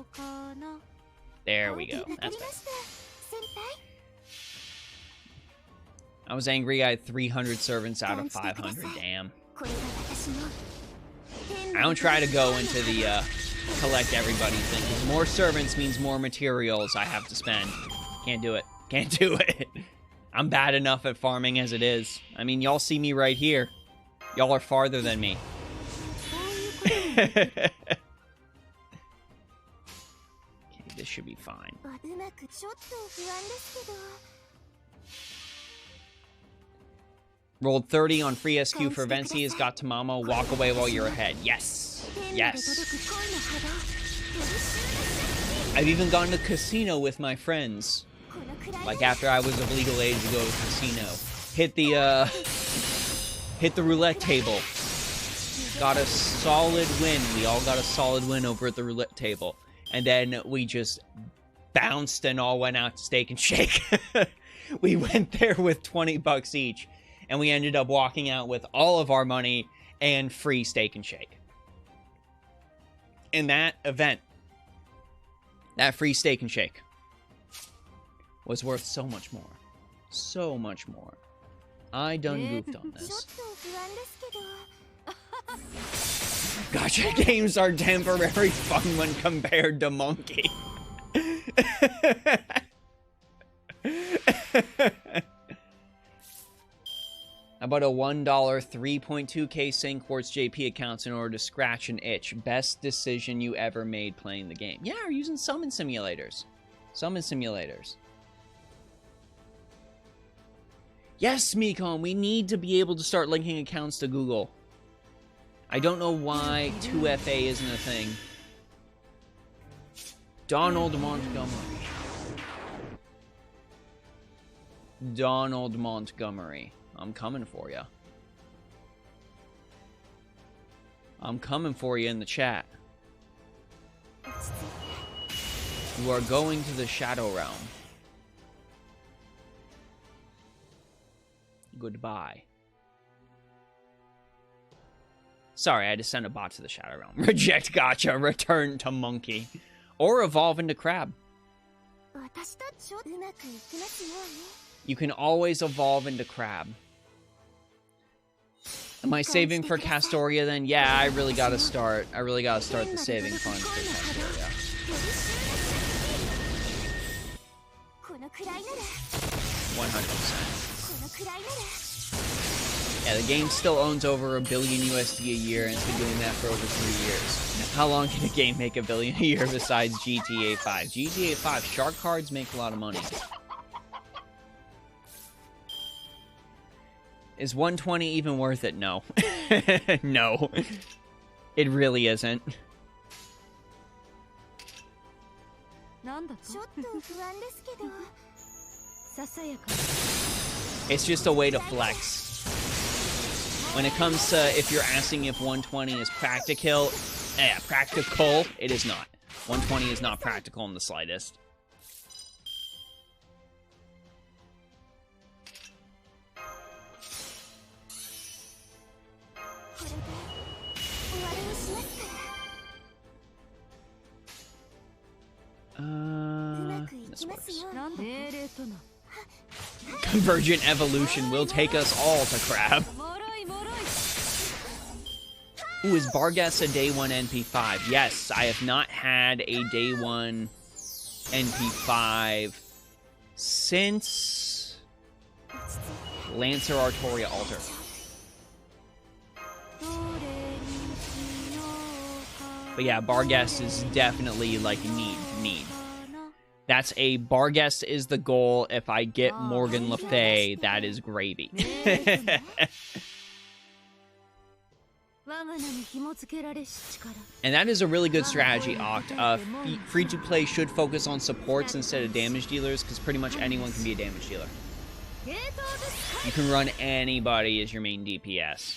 There we go. That's better. I was angry I had 300 servants out of 500. Damn. I don't try to go into the collect everybody thing, because more servants means more materials I have to spend. Can't do it. Can't do it. I'm bad enough at farming as it is. I mean, y'all see me right here. Y'all are farther than me. Okay, this should be fine. Rolled 30 on free SQ for Vencius, got to Mama, walk away while you're ahead. Yes. Yes. I've even gone to casino with my friends. Like after I was of legal age to go to casino. Hit the roulette table. Got a solid win. We all got a solid win over at the roulette table. And then we just bounced and all went out to Steak and Shake. We went there with 20 bucks each. And we ended up walking out with all of our money and free Steak and Shake. In that event, that free Steak and Shake was worth so much more. So much more. I done goofed on this. Gacha games are temporary fun when compared to Monkey. About a $1 3.2k sync quartz JP accounts in order to scratch an itch. Best decision you ever made playing the game. Yeah, we're using summon simulators. Summon simulators. Yes, Mekon, we need to be able to start linking accounts to Google. I don't know why 2FA isn't a thing. Donald Montgomery. Donald Montgomery. I'm coming for you. I'm coming for you in the chat. You are going to the Shadow Realm. Goodbye. Sorry, I had to send a bot to the Shadow Realm. Reject Gacha, return to Monkey. Or evolve into Crab. You can always evolve into Crab. Am I saving for Castoria then? Yeah, I really gotta start. I really gotta start the saving fund for Castoria. 100%. Yeah, the game still owns over $1 billion USD a year, and it's been doing that for over 3 years. How long can a game make $1 billion a year besides GTA 5? GTA 5 shark cards make a lot of money. Is 120 even worth it? No. No. It really isn't. It's just a way to flex. When it comes to, if you're asking if 120 is practical, it is not. 120 is not practical in the slightest. This works. Convergent evolution will take us all to Crab. Ooh, is Bargas a day 1 NP5? Yes, I have not had a day 1 NP5 since Lancer Artoria Altar. But yeah, Barguest is definitely like need. That's a Barguest is the goal. If I get Morgan Le Fay, that is gravy. And that is a really good strategy, Oct. Free-to-play should focus on supports instead of damage dealers, because pretty much anyone can be a damage dealer. You can run anybody as your main DPS.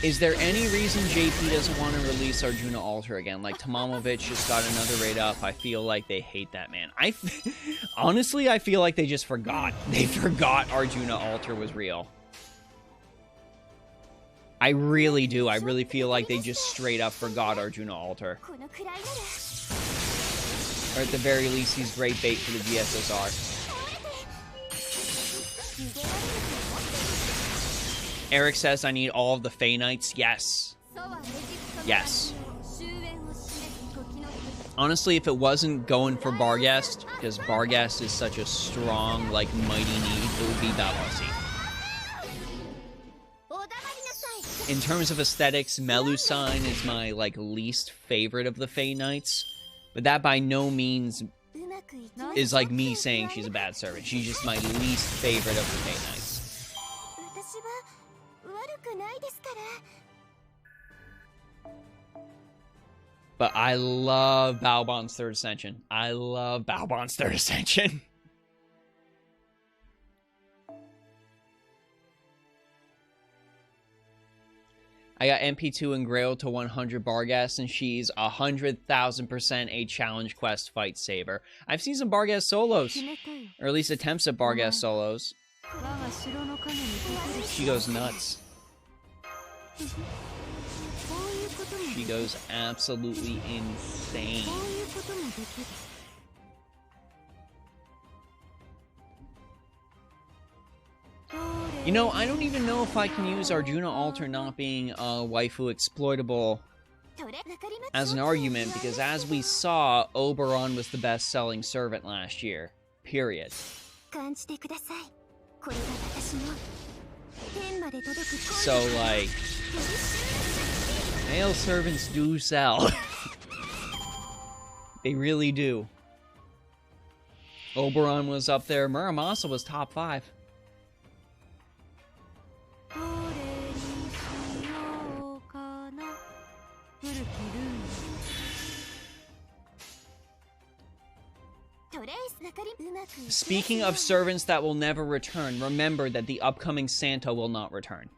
Is there any reason JP doesn't want to release Arjuna Alter again? Like, Tomamovich just got another raid up. I feel like they hate that man. Honestly, I feel like they just forgot. They forgot Arjuna Alter was real. I really do. I really feel like they just straight up forgot Arjuna Alter. Or at the very least, he's great bait for the GSSR. Eric says, I need all of the Fey Knights. Yes. Yes. Honestly, if it wasn't going for Barghest, because Barghest is such a strong, like, mighty need, it would be Balasi. In terms of aesthetics, Melusine is my, like, least favorite of the Fey Knights. But that by no means is, like, me saying she's a bad servant. She's just my least favorite of the Fey Knights. But I love Balbon's Third Ascension. I love Balbon's Third Ascension. I got MP2 and Grail to 100 Barghest, and she's 100,000% a challenge quest fight saver. I've seen some Barghest solos, or at least attempts at Barghest solos. She goes nuts. She goes absolutely insane. You know, I don't even know if I can use Arjuna Alter not being waifu exploitable as an argument, because as we saw, Oberon was the best-selling servant last year. Period. So, like, male servants do sell. They really do. Oberon was up there. Muramasa was top 5. Speaking of servants that will never return, remember that the upcoming Santa will not return.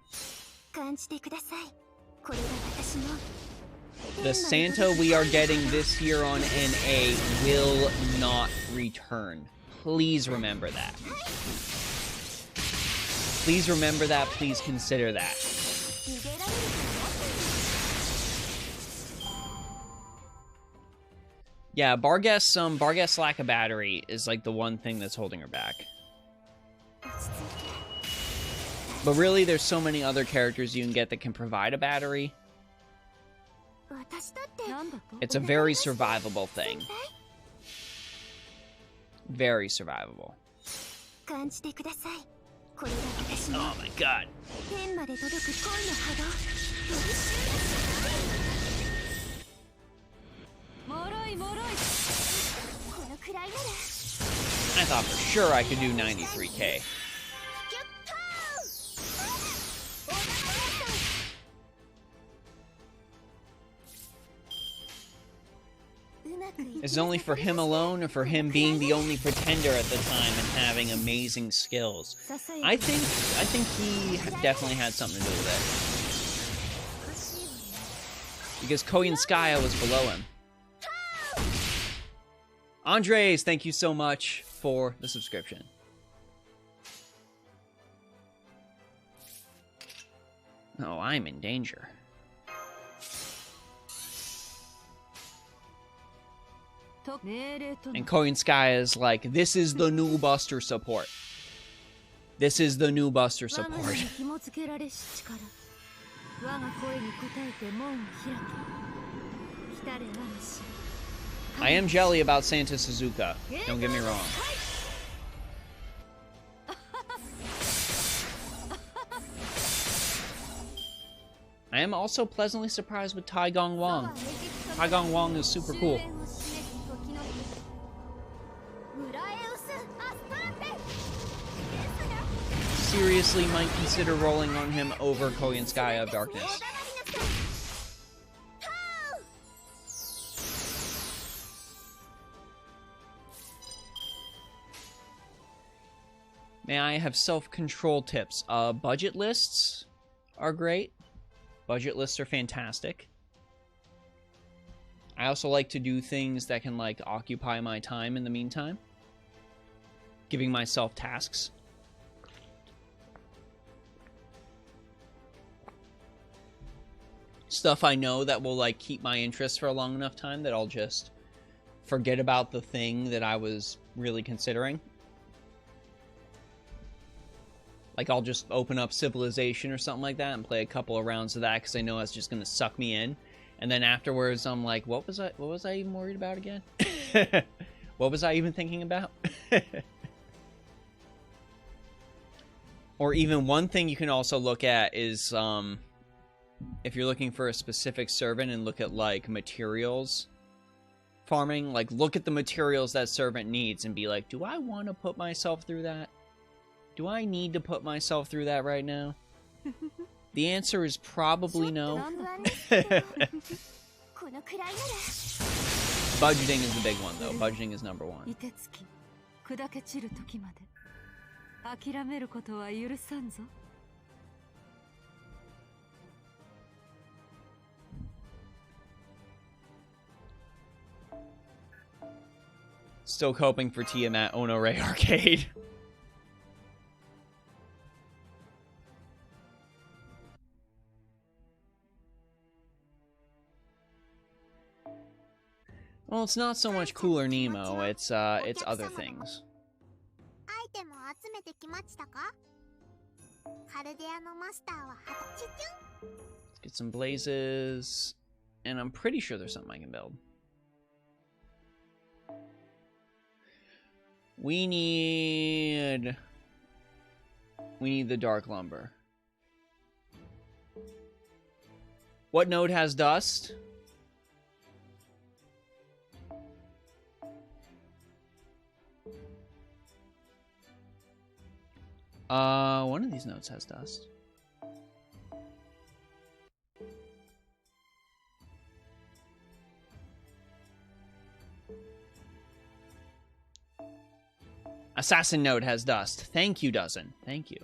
The Santa we are getting this year on NA will not return. Please remember that. Please remember that. Please consider that. Yeah, Barghest's lack of battery is like the one thing that's holding her back. But really, there's so many other characters you can get that can provide a battery. It's a very survivable thing. Very survivable. Oh my god. I thought for sure I could do 93k. Is it only for him alone, or for him being the only pretender at the time and having amazing skills? I think he definitely had something to do with it. Because Koyanskaya was below him. Andres, thank you so much for the subscription. Oh, I'm in danger. And Koyanskaya is like, this is the new Buster support. This is the new Buster support. I am jelly about Santa Suzuka. Don't get me wrong. I am also pleasantly surprised with Tai Gong Wang. Tai Gong Wang is super cool. Seriously might consider rolling on him over Koyanskaya of Darkness. May I have self-control tips? Budget lists are great. Budget lists are fantastic. I also like to do things that can, like, occupy my time in the meantime. Giving myself tasks. Stuff I know that will, like, keep my interest for a long enough time that I'll just forget about the thing that I was really considering. Like, I'll just open up Civilization or something like that and play a couple of rounds of that because I know that's just going to suck me in. And then afterwards, I'm like, what was I even worried about again? What was I even thinking about? Or even one thing you can also look at is, if you're looking for a specific servant and look at, like, materials farming, like, look at the materials that servant needs and be like, do I want to put myself through that? Do I need to put myself through that right now? The answer is probably no. Budgeting is the big one, though. Budgeting is number one. Still coping for Tiamat Honore Arcade. Well, it's not so much Cooler Nemo, it's other things. Let's get some blazes, and I'm pretty sure there's something I can build. We need the dark lumber. What node has dust? One of these nodes has dust. Assassin node has dust. Thank you, Dozen. Thank you.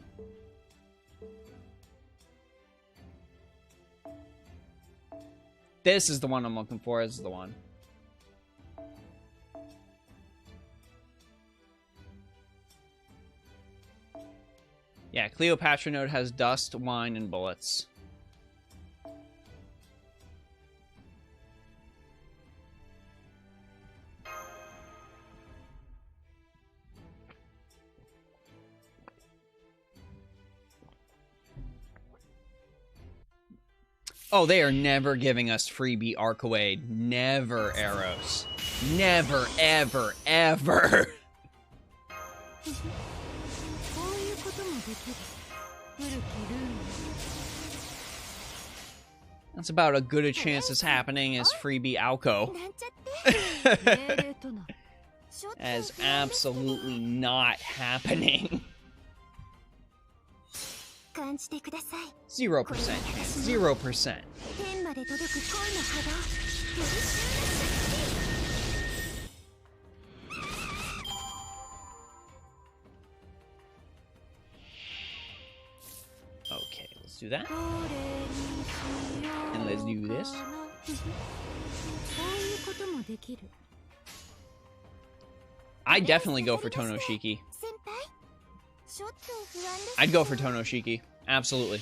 This is the one I'm looking for. This is the one. Yeah, Cleopatra node has dust, wine, and bullets. Oh, they are never giving us freebie Arcoade. Never, Eros. Never, ever, ever. That's about as good a chance as happening as freebie Alco. As absolutely not happening. 0% chance. 0%. Okay, let's do that. And let's do this. I'd definitely go for Tonoshiki. I'd go for Tonoshiki. Absolutely.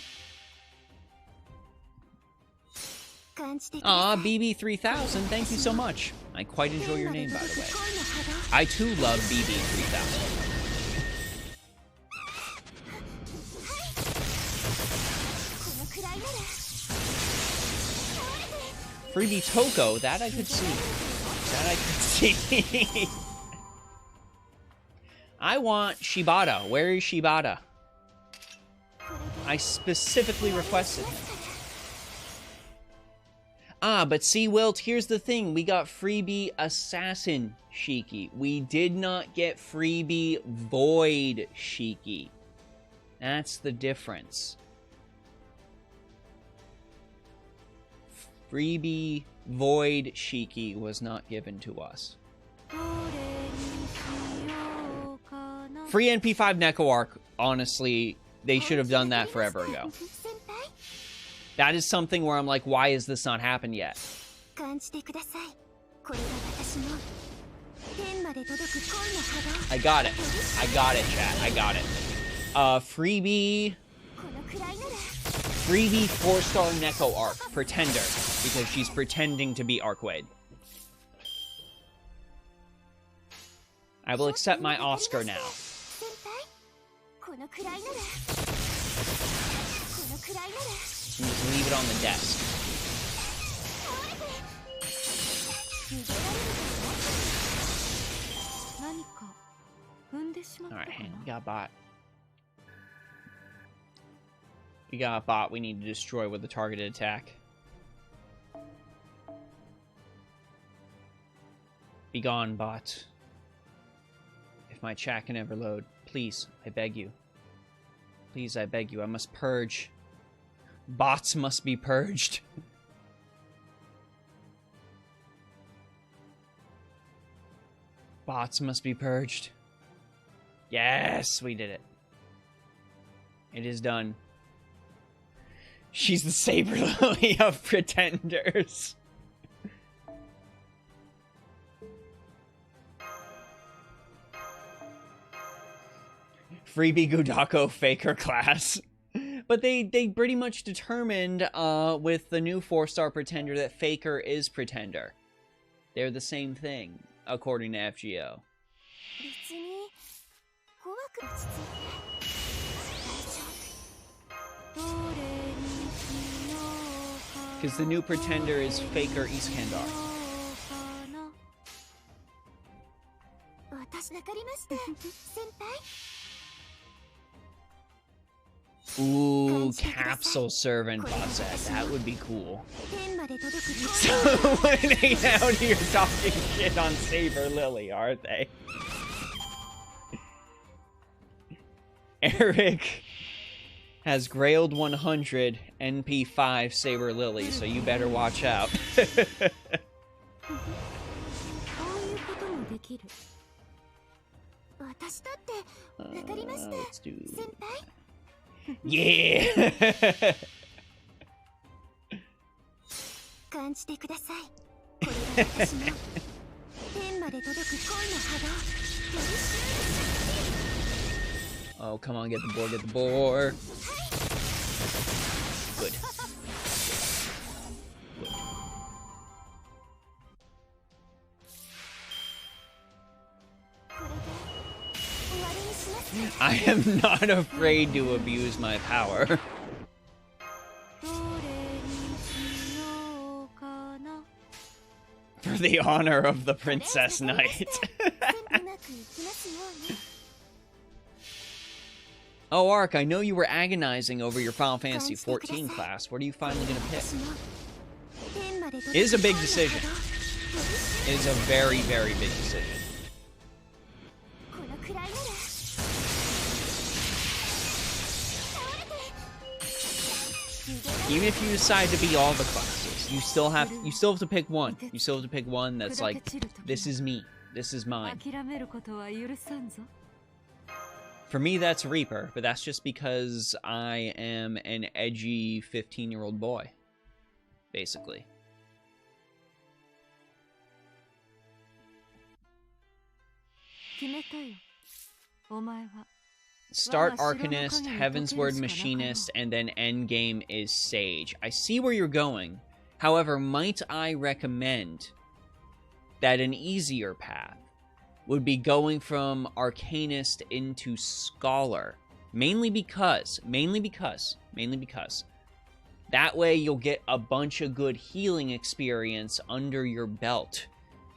Aw, BB3000, thank you so much. I quite enjoy your name, by the way. I too love BB3000. Freebie Toko, that I could see. That I could see. I want Shibata. Where is Shibata? I specifically requested him. Ah, but see, Wilt, here's the thing. We got freebie Assassin Shiki. We did not get freebie Void Shiki. That's the difference. Freebie Void Shiki was not given to us. Free NP5 Neko arc, honestly, they should have done that forever ago. That is something where I'm like, why has this not happened yet? I got it. I got it, chat. I got it. Freebie 4-star Neko arc. Pretender. Because she's pretending to be Arcwade. I will accept my Oscar now. Just leave it on the desk. Alright, hang on. We got a bot. We got a bot we need to destroy with a targeted attack. Be gone, bot. If my chat can ever load, please, I beg you. Please, I beg you. I must purge. Bots must be purged. Bots must be purged. Yes, we did it. It is done. She's the Saber Lily of pretenders. Freebie Gudako Faker class. But they pretty much determined with the new 4-star pretender that Faker is pretender. They're the same thing, according to FGO. Because the new pretender is Faker Iskandar. Ooh, capsule servant bot. That would be cool. So they out here talking shit on Saber Lily, aren't they? Eric has Grailed 100 NP5 Saber Lily, so you better watch out. Let's do... Yeah! Oh, come on, get the boar, get the boar. Good. Good. I am not afraid to abuse my power. For the honor of the Princess Knight. Oh, Ark, I know you were agonizing over your Final Fantasy XIV class. What are you finally going to pick? It is a big decision. It is a very, very big decision. Even if you decide to be all the classes, you still have to pick one. You still have to pick one that's like, this is me. This is mine. For me, that's Reaper, but that's just because I am an edgy 15-year-old boy, basically. Start Arcanist, Heavensward Machinist, and then endgame is Sage. I see where you're going. However, might I recommend that an easier path would be going from Arcanist into Scholar. Mainly because that way you'll get a bunch of good healing experience under your belt.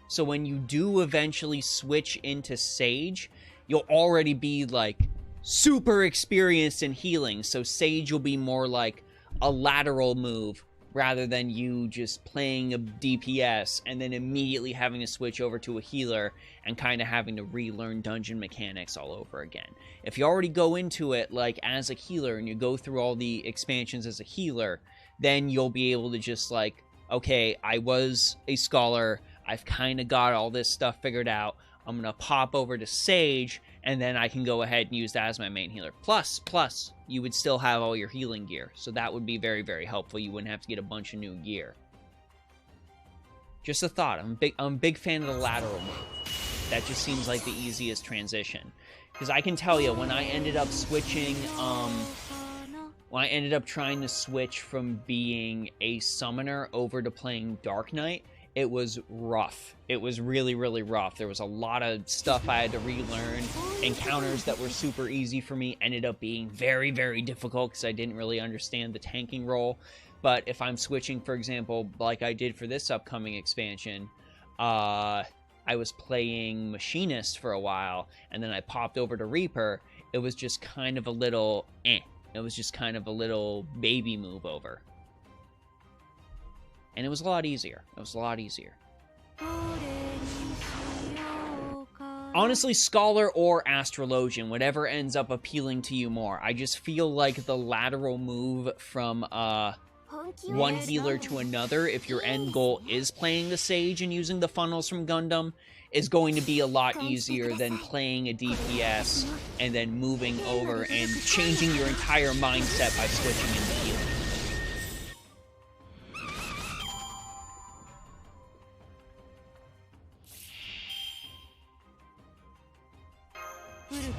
So when you do eventually switch into Sage, you'll already be, like, super experienced in healing. So Sage will be more like a lateral move rather than you just playing a DPS and then immediately having to switch over to a healer and kind of having to relearn dungeon mechanics all over again. If you already go into it like as a healer and you go through all the expansions as a healer, then you'll be able to just like, okay, I was a scholar, I've kind of got all this stuff figured out. I'm going to pop over to Sage, and then I can go ahead and use that as my main healer. Plus, you would still have all your healing gear, so that would be very, very helpful. You wouldn't have to get a bunch of new gear. Just a thought. I'm a big fan of the lateral move. That just seems like the easiest transition. Because I can tell you, when I ended up switching, when I ended up trying to switch from being a summoner over to playing Dark Knight, it was rough. It was really, really rough. There was a lot of stuff I had to relearn. Encounters that were super easy for me ended up being very, very difficult because I didn't really understand the tanking role. But if I'm switching, for example, like I did for this upcoming expansion, I was playing Machinist for a while, and then I popped over to Reaper. It was just kind of a little It was just kind of a little baby move over. And it was a lot easier. It was a lot easier. Honestly, Scholar or Astrologian, whatever ends up appealing to you more. I just feel like the lateral move from one healer to another, if your end goal is playing the Sage and using the funnels from Gundam, is going to be a lot easier than playing a DPS and then moving over and changing your entire mindset by switching into healing.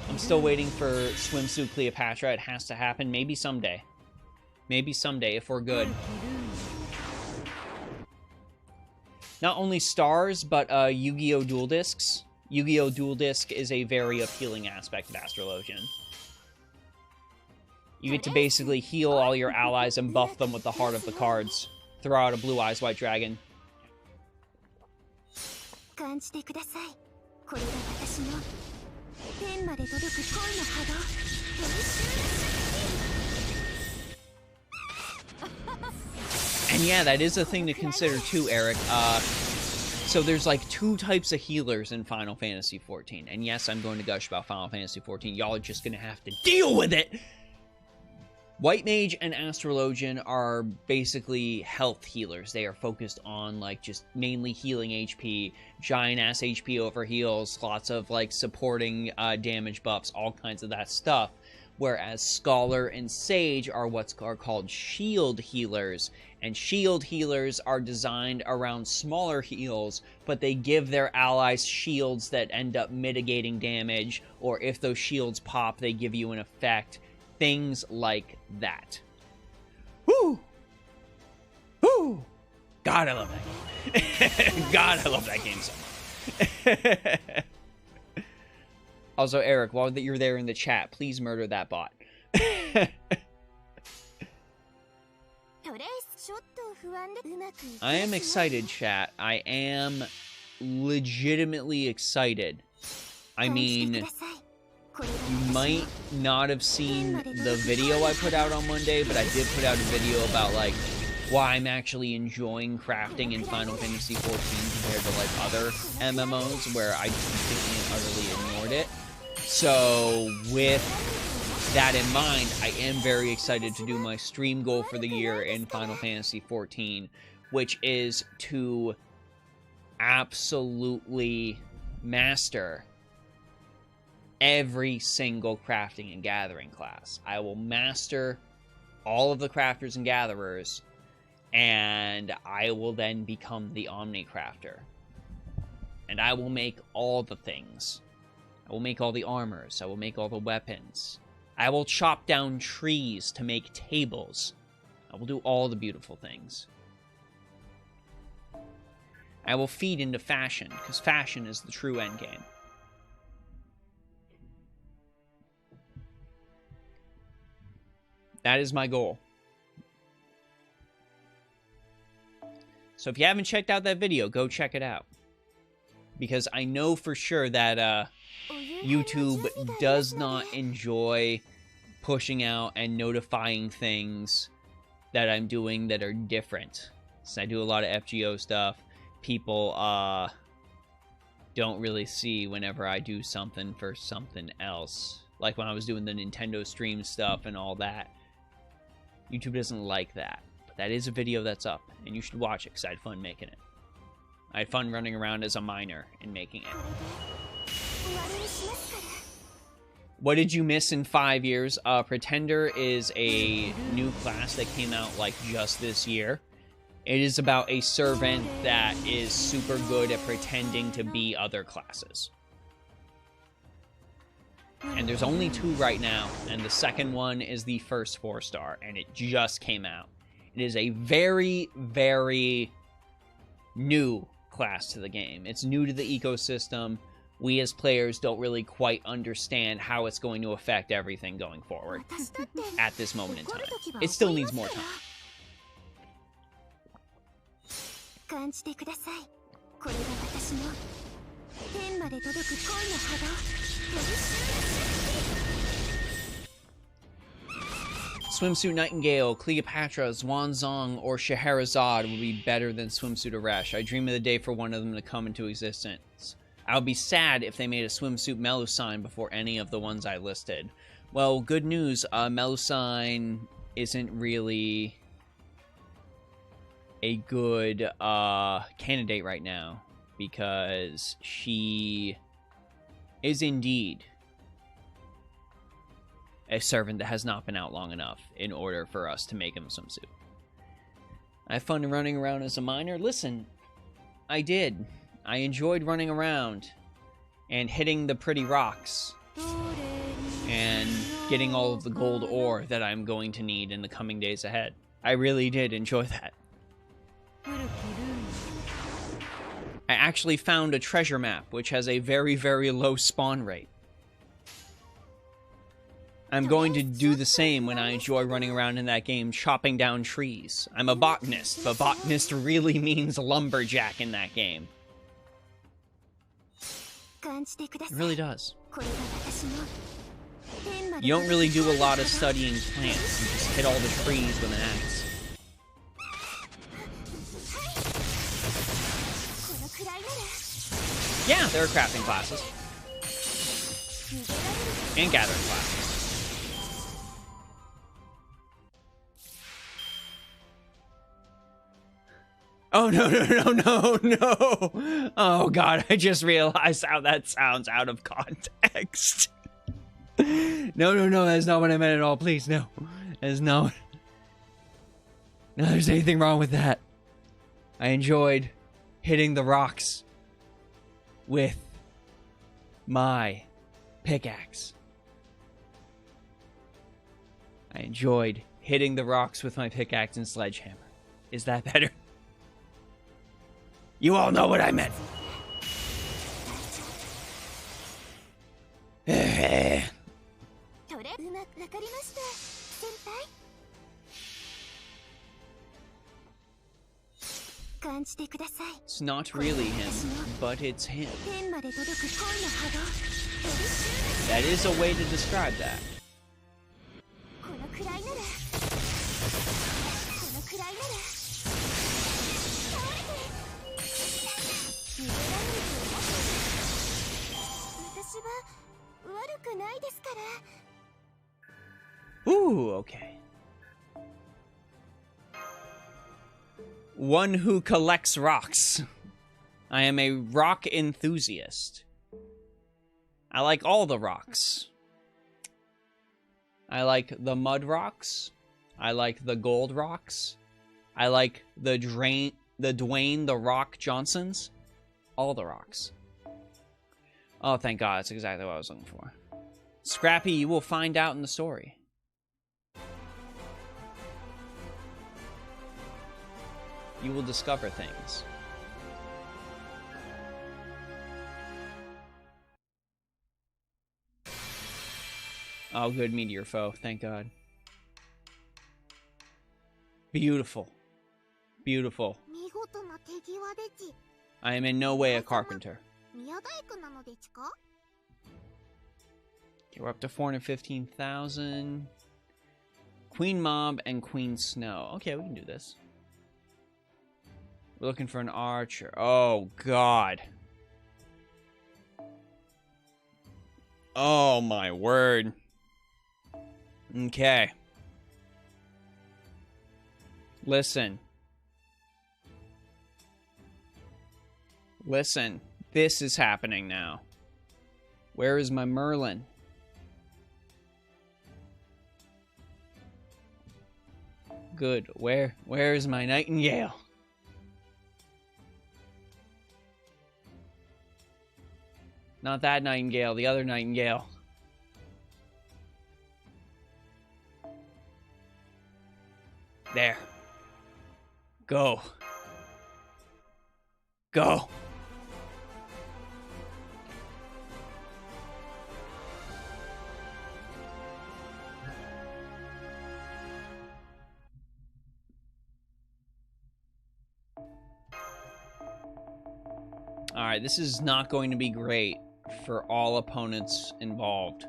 I'm still waiting for Swimsuit Cleopatra. It has to happen. Maybe someday. Maybe someday, if we're good. Not only stars, but Yu-Gi-Oh! Dual Discs. Yu-Gi-Oh! Dual Disc is a very appealing aspect of Astrologian. You get to basically heal all your allies and buff them with the heart of the cards. Throw out a Blue Eyes White Dragon. And yeah, that is a thing to consider too, Eric. So there's like 2 types of healers in Final Fantasy XIV. And yes, I'm going to gush about Final Fantasy XIV. Y'all are just going to have to deal with it! White Mage and Astrologian are basically health healers. They are focused on, like, just mainly healing HP, giant-ass HP over heals, lots of, like, supporting damage buffs, all kinds of that stuff. Whereas Scholar and Sage are are called shield healers, and shield healers are designed around smaller heals, but they give their allies shields that end up mitigating damage, or if those shields pop, they give you an effect. Things like that. Woo! Woo! God, I love that game. God, I love that game so much. Also, Eric, while you're there in the chat, please murder that bot. I am excited, chat. I am legitimately excited. I mean, you might not have seen the video I put out on Monday, but I did put out a video about, like, why I'm actually enjoying crafting in Final Fantasy XIV compared to, like, other MMOs where I completely and utterly ignored it. So, with that in mind, I am very excited to do my stream goal for the year in Final Fantasy XIV, which is to absolutely master every single crafting and gathering class. I will master all of the crafters and gatherers, and I will then become the Omni Crafter. And I will make all the things. I will make all the armors. I will make all the weapons. I will chop down trees to make tables. I will do all the beautiful things. I will feed into fashion, because fashion is the true endgame. That is my goal. So if you haven't checked out that video, go check it out. Because I know for sure that YouTube does not enjoy pushing out and notifying things that I'm doing that are different. So I do a lot of FGO stuff. People don't really see whenever I do something for something else. Like when I was doing the Nintendo stream stuff and all that. YouTube doesn't like that. But that is a video that's up, and you should watch it because I had fun making it. I had fun running around as a miner and making it. What did you miss in 5 years? Pretender is a new class that came out like just this year. It is about a servant that is super good at pretending to be other classes. And there's only 2 right now, and the second one is the first 4-star, and it just came out. It is a very, very new class to the game. It's new to the ecosystem. We as players don't really quite understand how it's going to affect everything going forward at this moment in time. It still needs more time. Swimsuit Nightingale, Cleopatra, Zwanzong, or Scheherazade would be better than Swimsuit Aresh. I dream of the day for one of them to come into existence. I would be sad if they made a Swimsuit Melusine before any of the ones I listed. Well, good news, Melusine isn't really a good candidate right now, because she is indeed a servant that has not been out long enough in order for us to make him a swimsuit. I have fun running around as a miner. Listen, I did. I enjoyed running around and hitting the pretty rocks and getting all of the gold ore that I'm going to need in the coming days ahead. I really did enjoy that. I actually found a treasure map, which has a very, very low spawn rate. I'm going to do the same when I enjoy running around in that game, chopping down trees. I'm a botanist, but botanist really means lumberjack in that game. It really does. You don't really do a lot of studying plants. You just hit all the trees with an axe. Yeah, there are crafting classes. And gathering classes. Oh, no, no, no, no, no. Oh, God, I just realized how that sounds out of context. No, no, no, that's not what I meant at all. Please, no. There's no... No, there's anything wrong with that. I enjoyed hitting the rocks with my pickaxe. I enjoyed hitting the rocks with my pickaxe and sledgehammer. Is that better? You all know what I meant. It's not really him, but it's him. That is a way to describe that. Ooh, okay. One who collects rocks. I am a rock enthusiast. I like all the rocks. I like the mud rocks. I like the gold rocks. I like the Dwayne the Rock Johnsons. All the rocks. Oh, thank God. That's exactly what I was looking for. Scrappy, you will find out in the story. You will discover things. Oh, good meteor foe. Thank God. Beautiful. Beautiful. I am in no way a carpenter. Okay, we're up to 415,000. Queen Mob and Queen Snow. Okay, we can do this. We're looking for an archer. Oh, God. Oh, my word. Okay. Listen. Listen, this is happening now. Where is my Merlin? Good. Where is my Nightingale? Not that Nightingale, the other Nightingale. There. Go. Go. Alright, this is not going to be great for all opponents involved.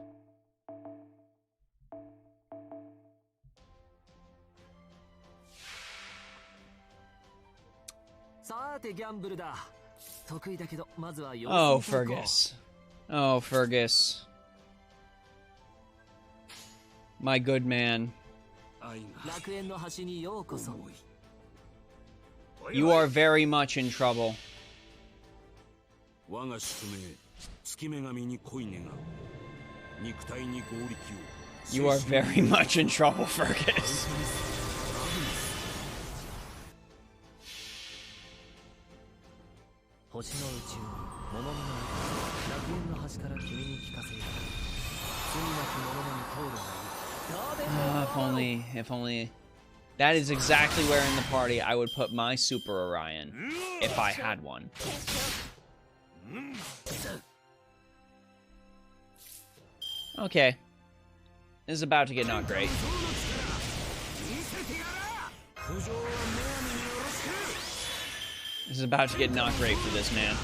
Oh, Fergus. Oh, Fergus. My good man. You are very much in trouble. You are very much in trouble, Fergus. If only. That is exactly where in the party I would put my Super Orion, if I had one. Okay. This is about to get not great. This is about to get not great for this man.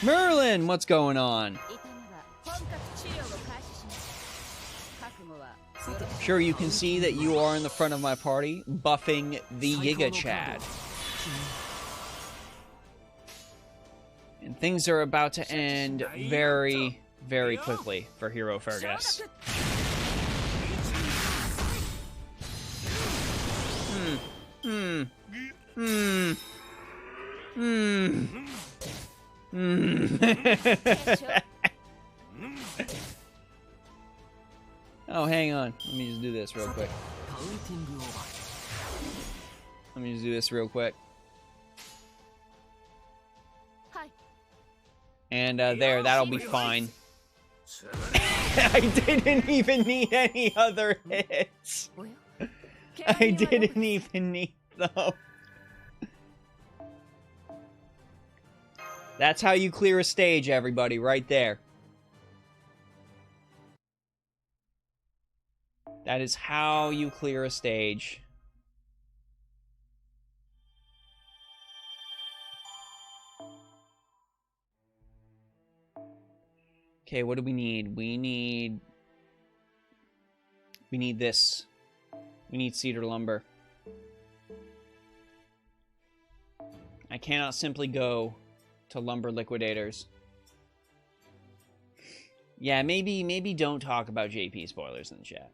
Merlin, what's going on? Sure, you can see that you are in the front of my party, buffing the Giga Chad. And things are about to end very, very quickly for Hero Fergus. Oh, hang on. Let me just do this real quick. And there, that'll be fine. I didn't even need any other hits. I didn't even need them. That's how you clear a stage, everybody, right there. That is how you clear a stage. Okay, what do we need? We need this. We need cedar lumber. I cannot simply go to lumber liquidators. Yeah, maybe don't talk about JP spoilers in the chat.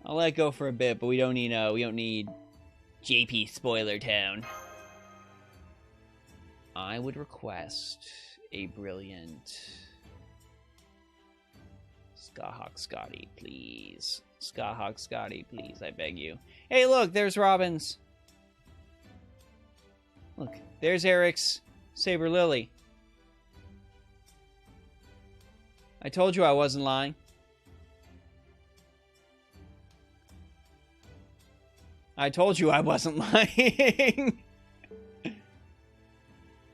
I'll let it go for a bit, but we don't need JP spoiler town. I would request a brilliant Skahawk Scotty, please. Skahawk Scotty, please, I beg you. Hey, look, there's Robin's. Look, there's Eric's Saber Lily. I told you I wasn't lying. I told you I wasn't lying.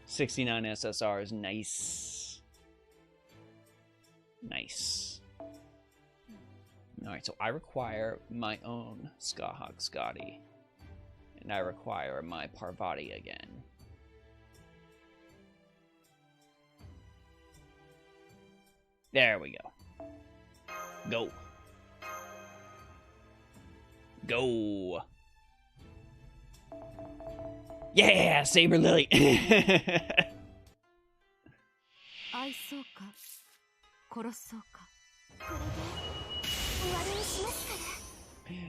69 SSR is nice. Nice. Alright, so I require my own Skahawk Scotty. And I require my Parvati again. There we go. Go. Go. Yeah, Saber Lily.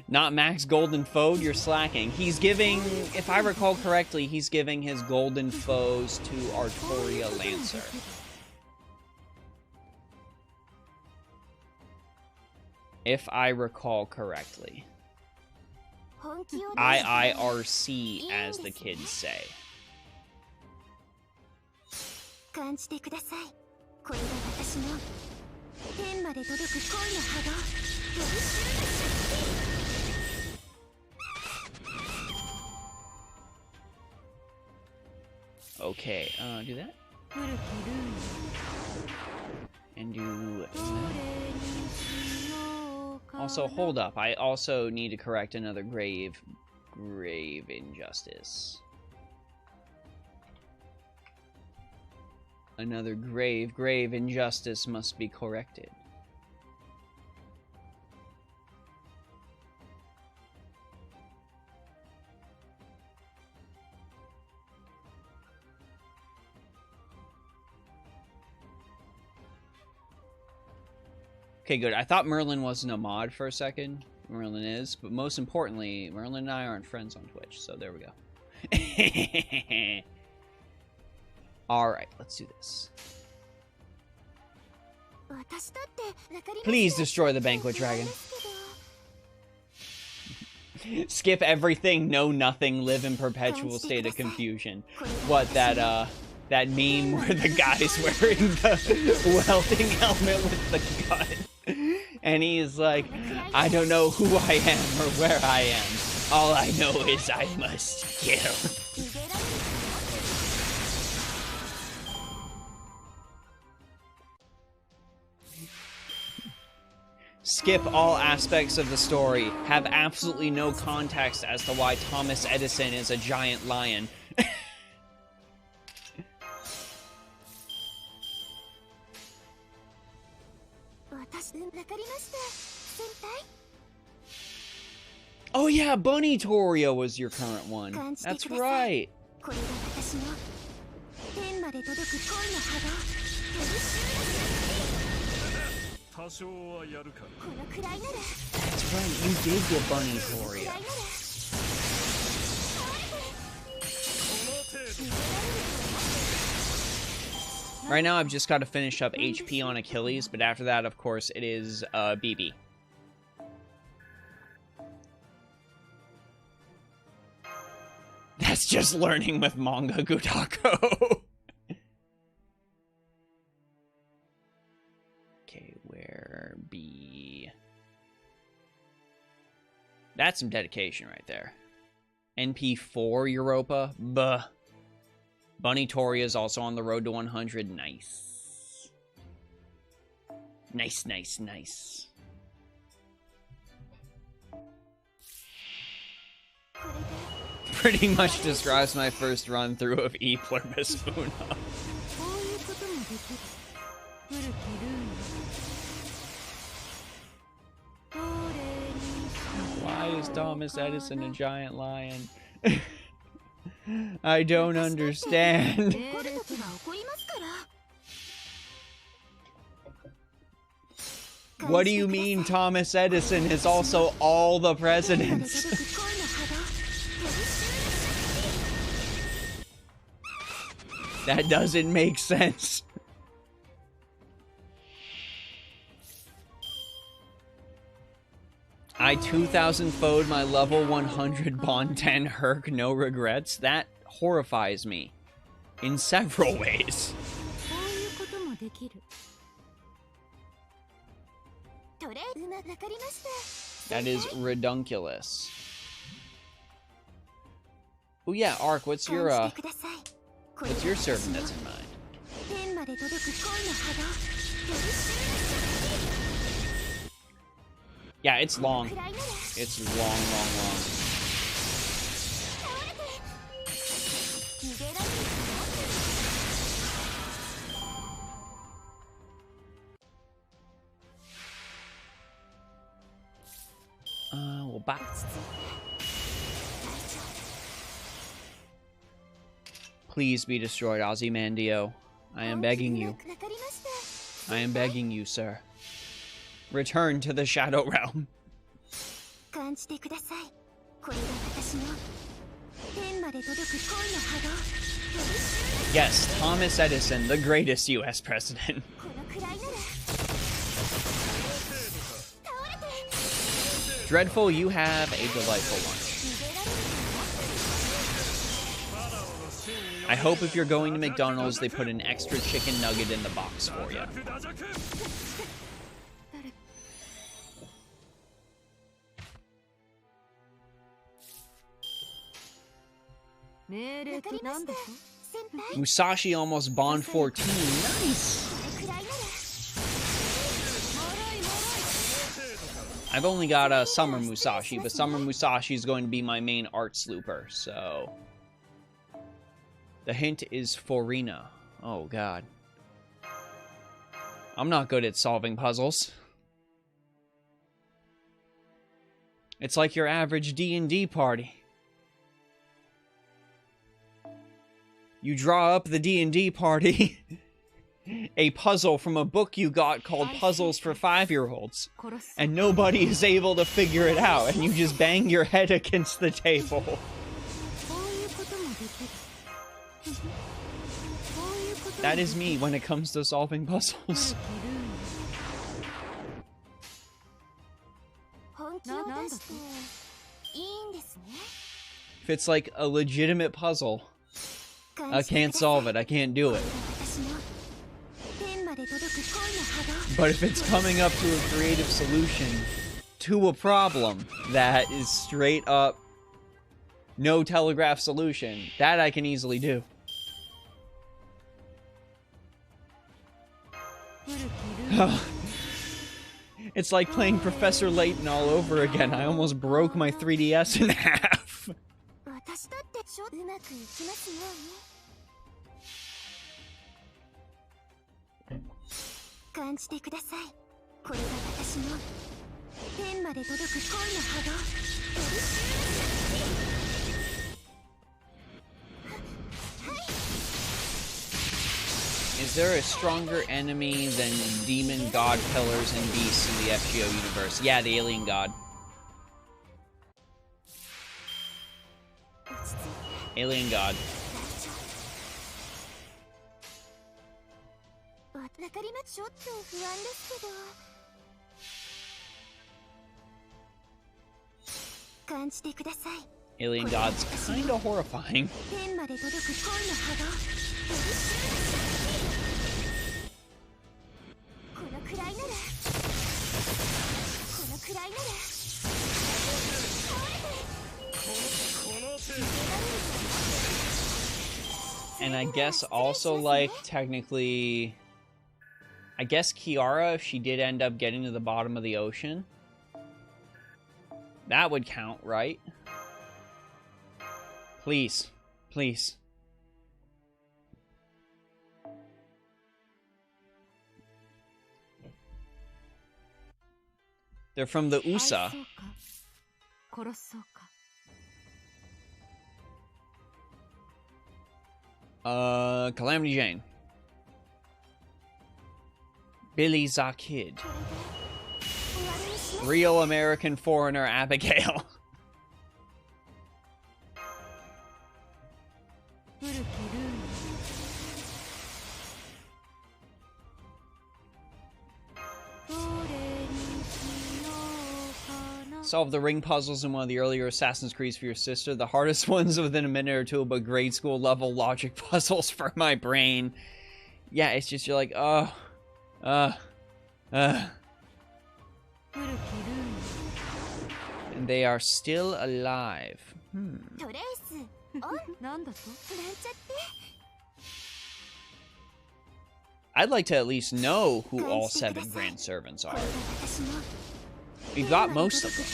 Not max golden foe, you're slacking. He's giving, if I recall correctly, he's giving his golden foes to Artoria Lancer. If I recall correctly. IIRC, as the kids say. Okay, do that. And do that. Also, hold up. I also need to correct another grave injustice. Another grave injustice must be corrected. Okay, good. I thought Merlin wasn't a mod for a second. Merlin is, but most importantly, Merlin and I aren't friends on Twitch, so there we go. Alright, let's do this. Please destroy the Banquet Dragon. Skip everything, know nothing, live in perpetual state of confusion. What, that meme where the guy's wearing the welding helmet with the gun? And he's like, I don't know who I am or where I am. All I know is I must kill. Skip all aspects of the story. Have absolutely no context as to why Thomas Edison is a giant lion. Oh yeah, Bunny Toria was your current one. That's right. That's right, you did get Bunny Toria. Right now, I've just got to finish up HP on Achilles, but after that, of course, it is BB. That's just learning with manga, Gudako. Okay, where B? That's some dedication right there. NP4 Europa? Buh. Bunny Toria is also on the road to 100. Nice. Nice, nice, nice. Pretty much describes my first run through of E Pluribus Uno. Why is Thomas Edison a giant lion? I don't understand. What do you mean Thomas Edison is also all the presidents? That doesn't make sense. I 2000-fold my level 100 Bond 10 Herc, no regrets. That horrifies me in several ways. That is redunculous. Oh yeah, Ark, what's your servant that's in mind? Yeah, it's long. It's long. Well, back. Please be destroyed, Ozymandio. I am begging you. I am begging you, sir. Return to the Shadow Realm. Yes, Thomas Edison, the greatest US president. Dreadful, you have a delightful lunch. I hope if you're going to McDonald's, they put an extra chicken nugget in the box for you. Musashi almost Bond 14. Nice! I've only got a Summer Musashi, but Summer Musashi is going to be my main art slooper, so... The hint is Forina. Oh, God. I'm not good at solving puzzles. It's like your average D&D party. You draw up the D&D party, a puzzle from a book you got called Puzzles for 5-Year-Olds, and nobody is able to figure it out, and you just bang your head against the table. That is me when it comes to solving puzzles. If it's like a legitimate puzzle, I can't solve it, I can't do it. But if it's coming up to a creative solution to a problem that is straight up no telegraph solution, that I can easily do. It's like playing Professor Layton all over again. I almost broke my 3DS in half. Is there a stronger enemy than demon god pillars and beasts in the FGO universe? Yeah, the alien god. Alien god. Alien god's kinda horrifying. And I guess also, like, technically... I guess Kiara, if she did end up getting to the bottom of the ocean, that would count, right? Please. Please. They're from the USA. Calamity Jane. Billy Zakid. Real American foreigner Abigail. Solve the ring puzzles in one of the earlier Assassin's Creeds for your sister. The hardest ones within a minute or two, but grade school level logic puzzles for my brain. Yeah, it's just, you're like, And they are still alive. I'd like to at least know who all 7 Grand Servants are. We've got most of them,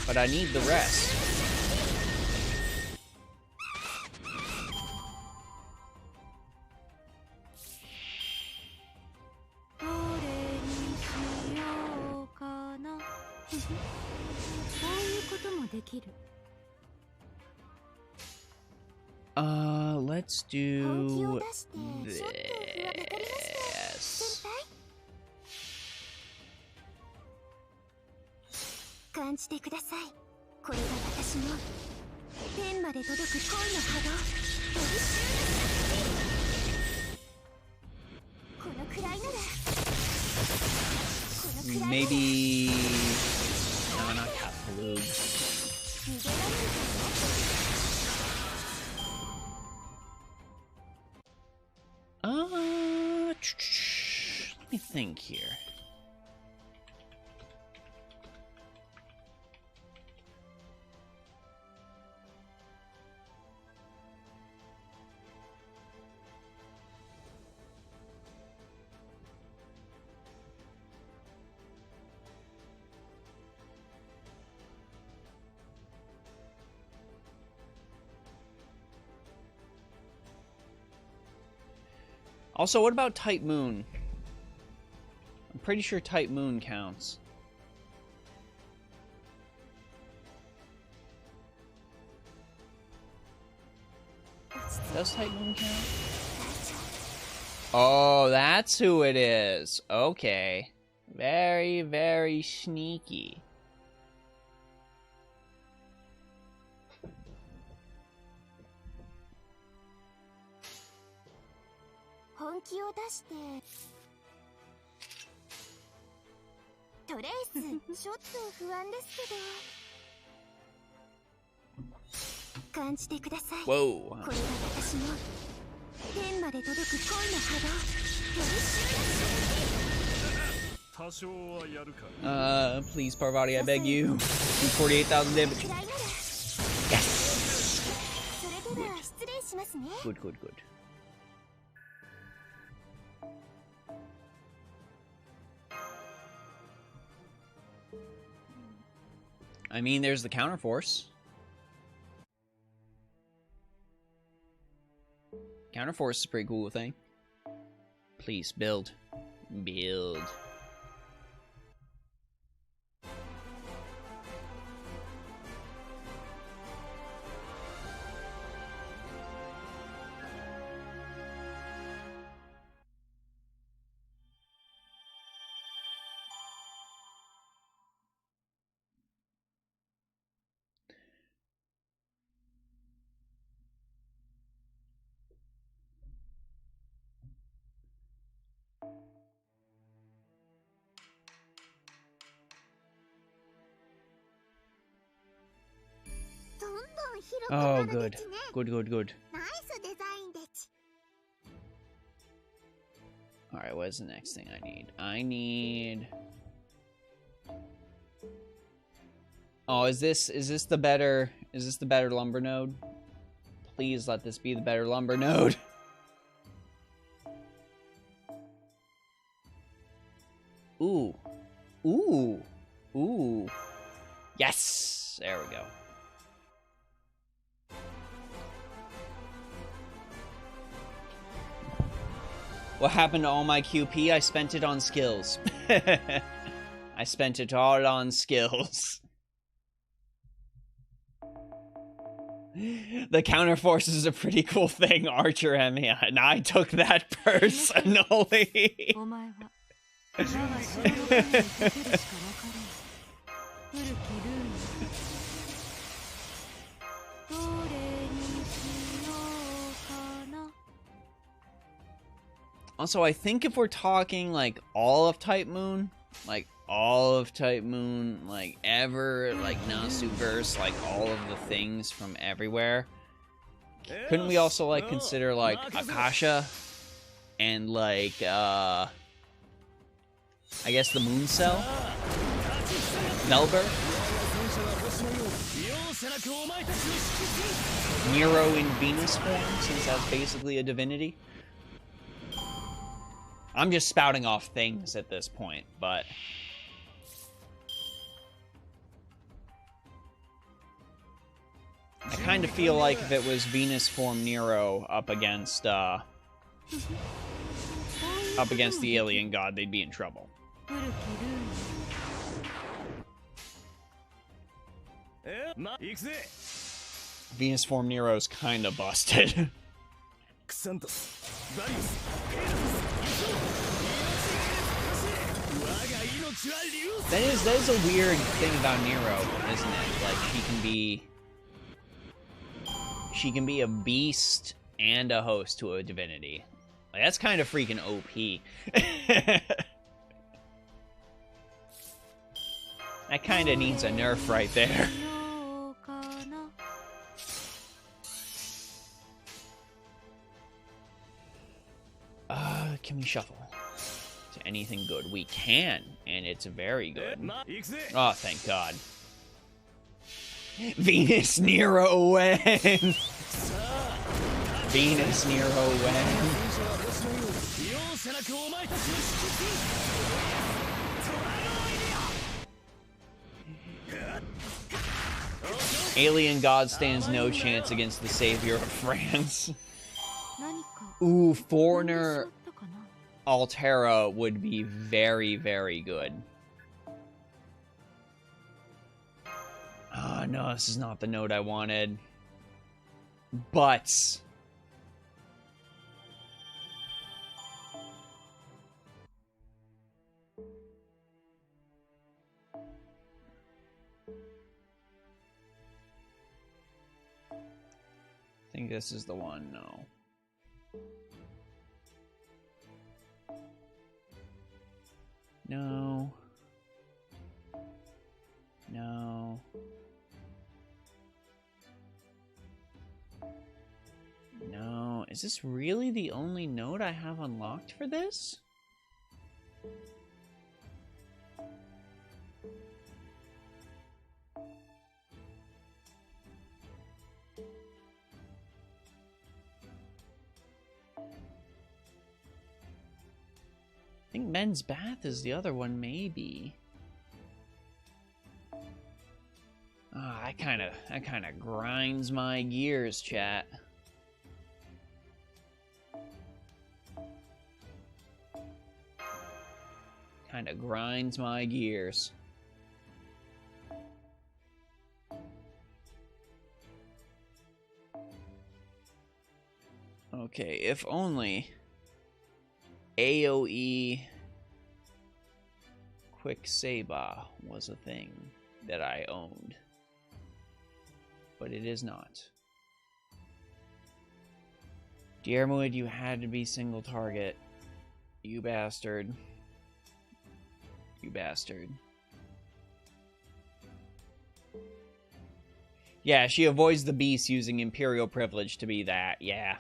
but I need the rest. Let's do this. Maybe... No, not cat blue. Let me think here. Also, what about Type Moon? I'm pretty sure Type Moon counts. Does Type Moon count? Oh, that's who it is. Okay. Very, very sneaky. Whoa. Please, Parvati, I beg you. Do 48,000 damage. Yes! Good, good, good. I mean, there's the counterforce. Counterforce is a pretty cool thing. Please, build. Build. Oh, good. Good, good, good. Alright, what is the next thing I need? I need... Oh, is this the better lumber node? Please let this be the better lumber node. Ooh. Ooh. Ooh. Yes! There we go. What happened to all my QP? I spent it on skills. I spent it all on skills. The counterforce is a pretty cool thing, Archer Emia, and I took that personally. Also, I think if we're talking, like, all of Type Moon, like, ever, like, Nasuverse, like, all of the things from everywhere, couldn't we also, like, consider, like, Akasha, and, like, I guess the Moon Cell? Velber? Nero in Venus form, since that's basically a divinity? I'm just spouting off things at this point, but... I kind of feel like if it was Venus form Nero up against the alien god, they'd be in trouble. Venus form Nero's kind of busted. That is a weird thing about Nero, isn't it? Like, she can be a beast and a host to a divinity. Like, that's kind of freaking OP. That kind of needs a nerf right there. Can we shuffle to anything good? We can, and it's very good. Oh, thank God. Venus Nero Wen! Venus Nero Wen! Alien God stands no chance against the savior of France. Ooh, Foreigner Altera would be very, very good. Oh, no, this is not the note I wanted. But... I think this is the one, no. No. No. No. Is this really the only note I have unlocked for this? I think Men's Bath is the other one, maybe. That kind of grinds my gears, chat. Kind of grinds my gears. Okay, if only AoE Quick Saber was a thing that I owned. But it is not. Diermuid, you had to be single target. You bastard. You bastard. Yeah, she avoids the beast using Imperial Privilege to be that, yeah.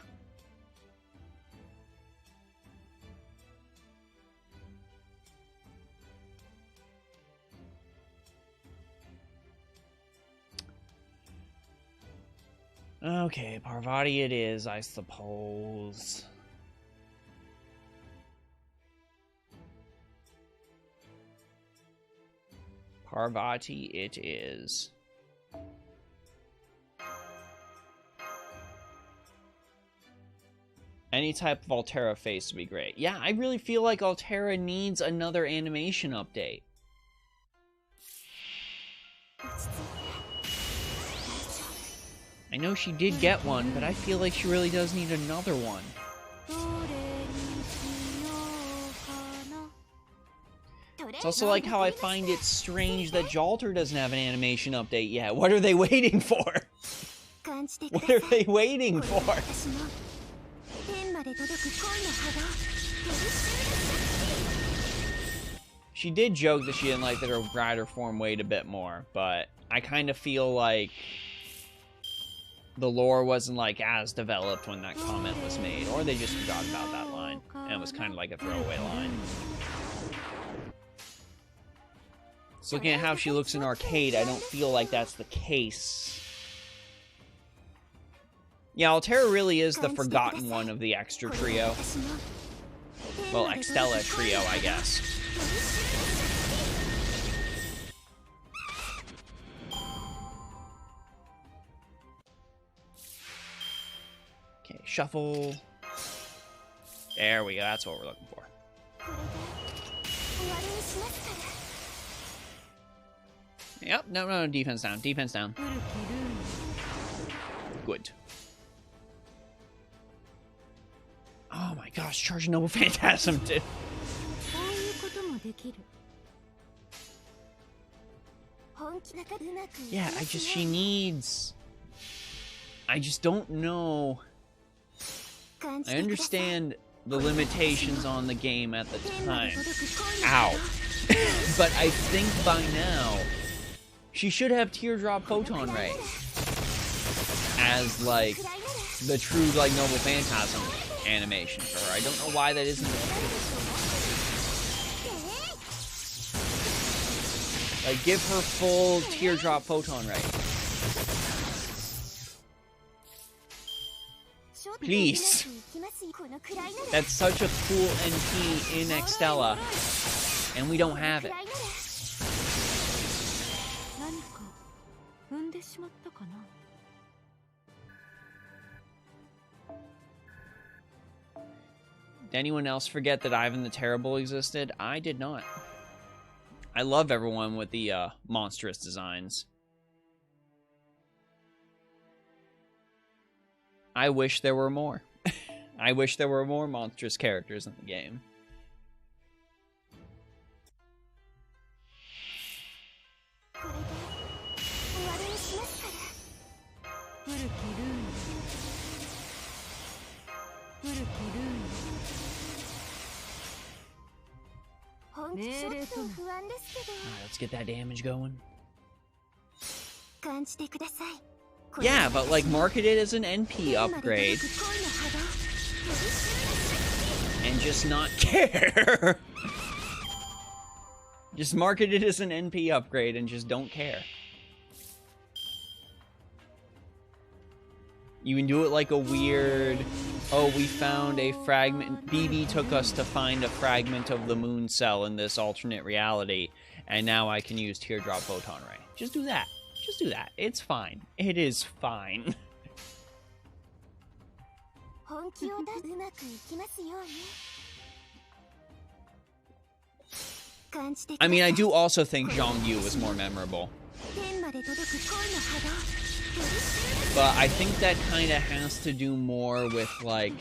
Okay, Parvati it is, I suppose. Parvati it is. Any type of Altera face would be great. Yeah, I really feel like Altera needs another animation update. I know she did get one, but I feel like she really does need another one. It's also like how I find it strange that Jalter doesn't have an animation update yet. What are they waiting for? What are they waiting for? She did joke that she didn't like that her rider form weighed a bit more, but I kind of feel like the lore wasn't like as developed when that comment was made, or they just forgot about that line, and it was kind of like a throwaway line. So looking at how she looks in arcade, I don't feel like that's the case. Yeah, Altera really is the forgotten one of the extra trio. Well, Extella trio, I guess. Okay, shuffle. There we go, that's what we're looking for. Yep, no, defense down, defense down. Good. Oh my gosh, Charge Noble Phantasm too. Yeah, she needs... I just don't know. I understand the limitations on the game at the time. Ow. But I think by now, she should have Teardrop Photon Ray as, like, the true, like, Noble Phantasm animation for her. I don't know why that isn't the case. Like, give her full Teardrop Photon Ray. Please. That's such a cool NP in Extella, and we don't have it. Did anyone else forget that Ivan the Terrible existed? I did not. I love everyone with the monstrous designs. I wish there were more. I wish there were more monstrous characters in the game. Let's get that damage going. Yeah, but like market it as an NP upgrade. And just not care. Just market it as an NP upgrade and just don't care. You can do it like a weird, oh, we found a fragment. BB took us to find a fragment of the moon cell in this alternate reality, and now I can use Teardrop Photon Ray. Just do that. Just do that. It's fine. It is fine. I mean, I do also think Zhang Yu was more memorable. But I think that kind of has to do more with, like,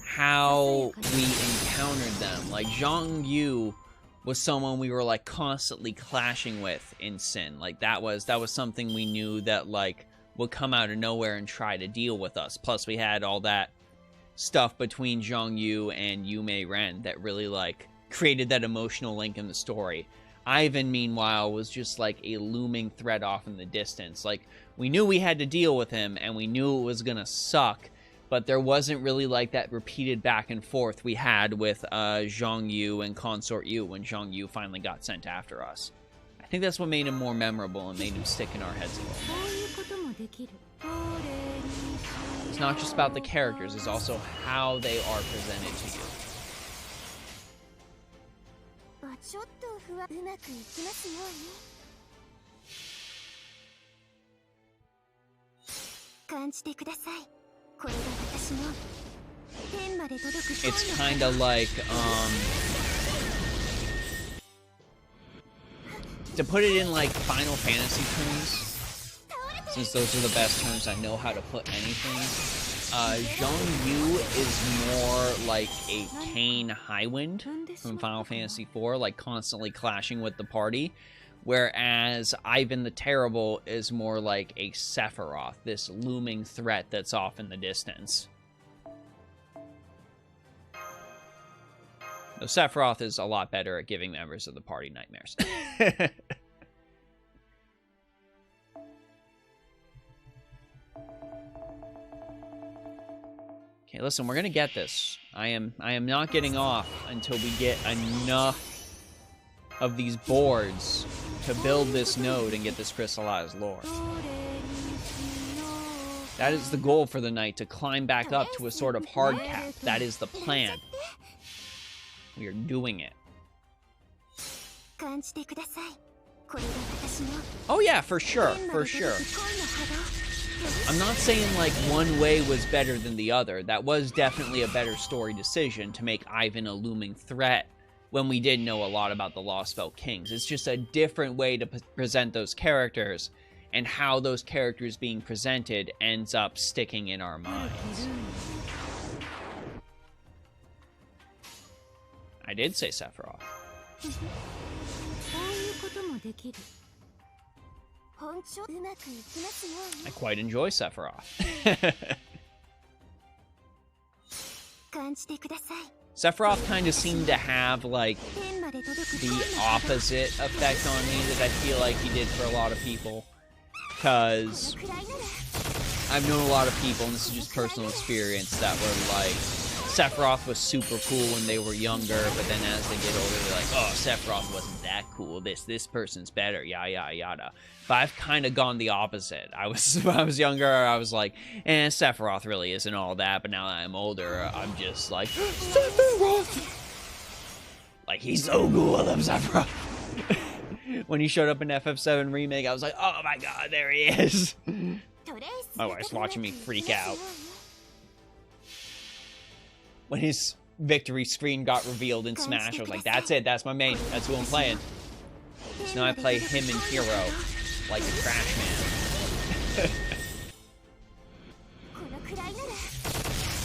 how we encountered them. Like, Zhang Yu was someone we were, like, constantly clashing with in Sin. Like, that was something we knew that, like, would come out of nowhere and try to deal with us. Plus, we had all that stuff between Zhang Yu and Yume Ren that really, like, created that emotional link in the story. Ivan, meanwhile, was just, like, a looming threat off in the distance. Like, we knew we had to deal with him, and we knew it was gonna suck, but there wasn't really, like, that repeated back and forth we had with Zhang Yu and Consort Yu when Zhang Yu finally got sent after us. I think that's what made him more memorable and made him stick in our heads a little bit. It's not just about the characters, it's also how they are presented to you. It's kind of like, to put it in, like, Final Fantasy terms, since those are the best terms I know how to put anything, Zhang Yu is more like a Kain Highwind from Final Fantasy IV, like constantly clashing with the party, whereas Ivan the Terrible is more like a Sephiroth, this looming threat that's off in the distance. Though Sephiroth is a lot better at giving members of the party nightmares. Okay, listen, we're gonna get this. I am not getting off until we get enough of these boards to build this node and get this crystallized lore. That is the goal for the night, to climb back up to a sort of hard cap. That is the plan. We are doing it. Oh yeah, for sure, for sure. I'm not saying, like, one way was better than the other. That was definitely a better story decision to make Ivan a looming threat when we didn't know a lot about the Lost Belt Kings. It's just a different way to present those characters, and how those characters being presented ends up sticking in our minds. I did say Sephiroth. I quite enjoy Sephiroth. Sephiroth kind of seemed to have, like, the opposite effect on me that I feel like he did for a lot of people. Because I've known a lot of people, and this is just personal experience, that were like, Sephiroth was super cool when they were younger, but then as they get older, they're like, oh, Sephiroth wasn't that cool. This person's better, yada. But I've kind of gone the opposite. When I was younger, I was like, Sephiroth really isn't all that, but now that I'm older, I'm just like, Sephiroth! Like, he's so cool, I love Sephiroth. When he showed up in FF7 Remake, I was like, oh my god, there he is. My wife's watching me freak out. When his victory screen got revealed in Smash, I was like, that's it, that's my main, that's who I'm playing. So now I play him in Hero, like a trash man.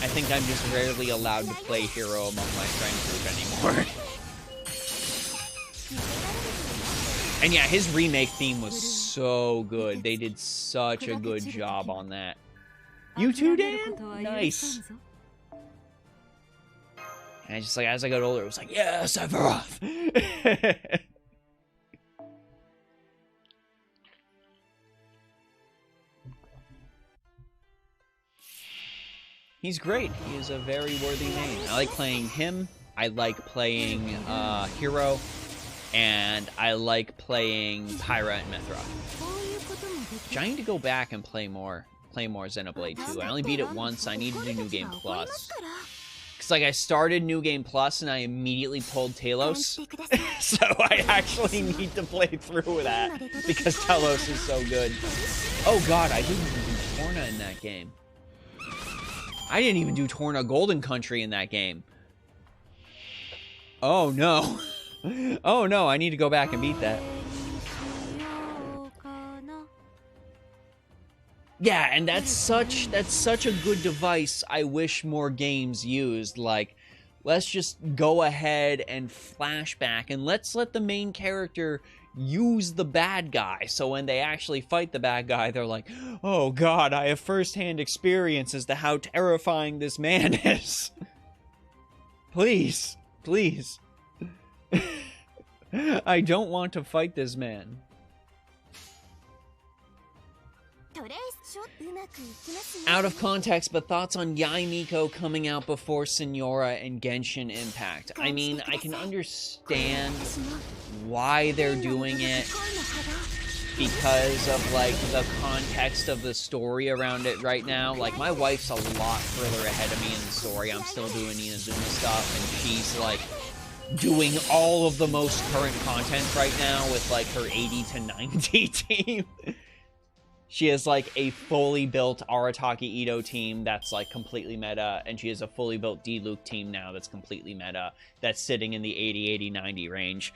I think I'm just rarely allowed to play Hero among my friend group anymore. And yeah, his remake theme was so good. They did such a good job on that. You too, Dan? Nice. And I just, like, as I got older, it was like, yeah, Sephiroth! He's great. He is a very worthy name. I like playing him. I like playing Hero. And I like playing Pyra and Mithra. I need to go back and play more Xenoblade 2. I only beat it once. I need to do New Game Plus. Because, like, I started New Game Plus and I immediately pulled Talos. So I actually need to play through with that. Because Talos is so good. Oh god, I didn't even do Torna in that game. I didn't even do Torna Golden Country in that game. Oh no. Oh no, I need to go back and beat that. Yeah, and that's such a good device I wish more games used. Like, let's just go ahead and flashback, and let's let the main character use the bad guy, so when they actually fight the bad guy, they're like, oh god, I have first-hand experience as to how terrifying this man is. Please. Please. I don't want to fight this man. Out of context, but thoughts on Yae Miko coming out before Senora and Genshin Impact. I mean, I can understand why they're doing it because of, like, the context of the story around it right now. Like, my wife's a lot further ahead of me in the story. I'm still doing Inazuma stuff, and she's, like, doing all of the most current content right now with, like, her 80 to 90 team. She has, like, a fully built Arataki Ito team that's, like, completely meta, and she has a fully built D-Luke team now that's completely meta, that's sitting in the 80-90 range.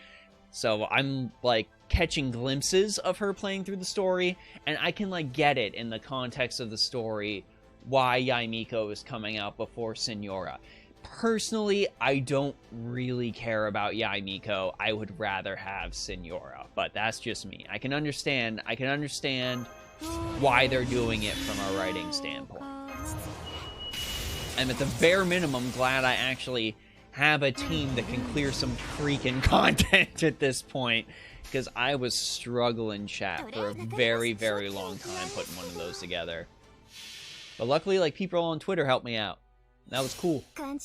So I'm, like, catching glimpses of her playing through the story, and I can, like, get it in the context of the story why Yae Miko is coming out before Senora. Personally, I don't really care about Yae Miko. I would rather have Senora, but that's just me. I can understand why they're doing it from a writing standpoint. I'm at the bare minimum glad I actually have a team that can clear some freaking content at this point, because I was struggling, chat, for a very, very long time putting one of those together. But luckily, like, people on Twitter helped me out. That was cool. I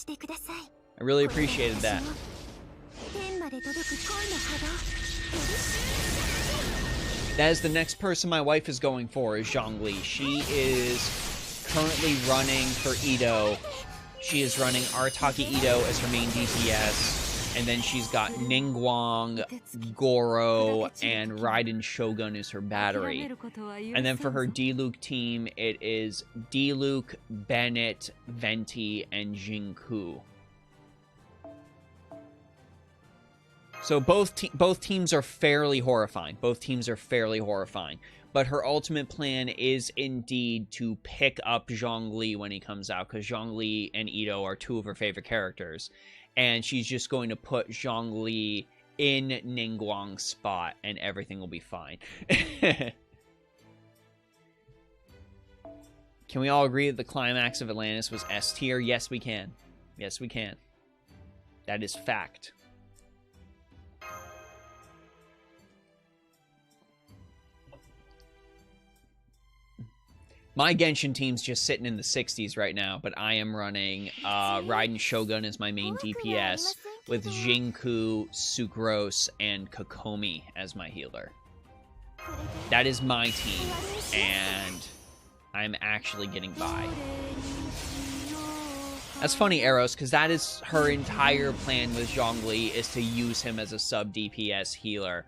really appreciated that. That is the next person my wife is going for, is Zhongli. She is currently running for Ito. She is running Arataki Ito as her main DPS, and then she's got Ningguang, Goro, and Raiden Shogun as her battery. And then for her D-Luke team, it is D-Luke, Bennett, Venti, and Jingku. So both teams are fairly horrifying. Both teams are fairly horrifying. But her ultimate plan is indeed to pick up Zhongli when he comes out, because Zhongli and Ito are two of her favorite characters. And she's just going to put Zhongli in Ningguang's spot, and everything will be fine. Can we all agree that the climax of Atlantis was S tier? Yes, we can. Yes, we can. That is fact. My Genshin team's just sitting in the 60s right now, but I am running Raiden Shogun as my main DPS with Jinku, Sucrose, and Kokomi as my healer. That is my team, and I'm actually getting by. That's funny, Eros, because that is her entire plan with Zhongli, is to use him as a sub DPS healer.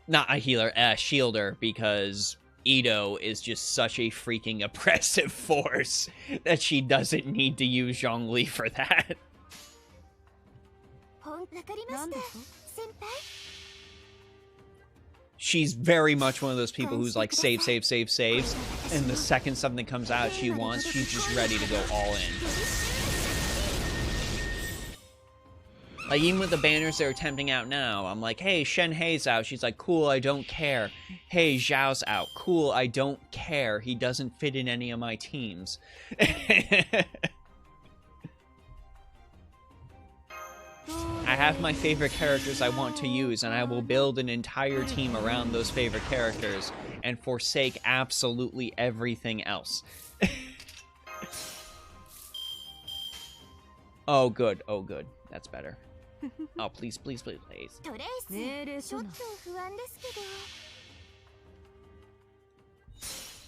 Not a healer, a shielder, because Ito is just such a freaking oppressive force that she doesn't need to use Zhongli for that. She's very much one of those people who's like, save, save, save, saves, and the second something comes out she wants, she's just ready to go all in. Like, even with the banners they're attempting out now, I'm like, hey, Shen Hei's out. She's like, cool, I don't care. Hey, Zhao's out. Cool, I don't care. He doesn't fit in any of my teams. I have my favorite characters I want to use, and I will build an entire team around those favorite characters and forsake absolutely everything else. Oh, good. Oh, good. That's better. Oh, please, please, please, please.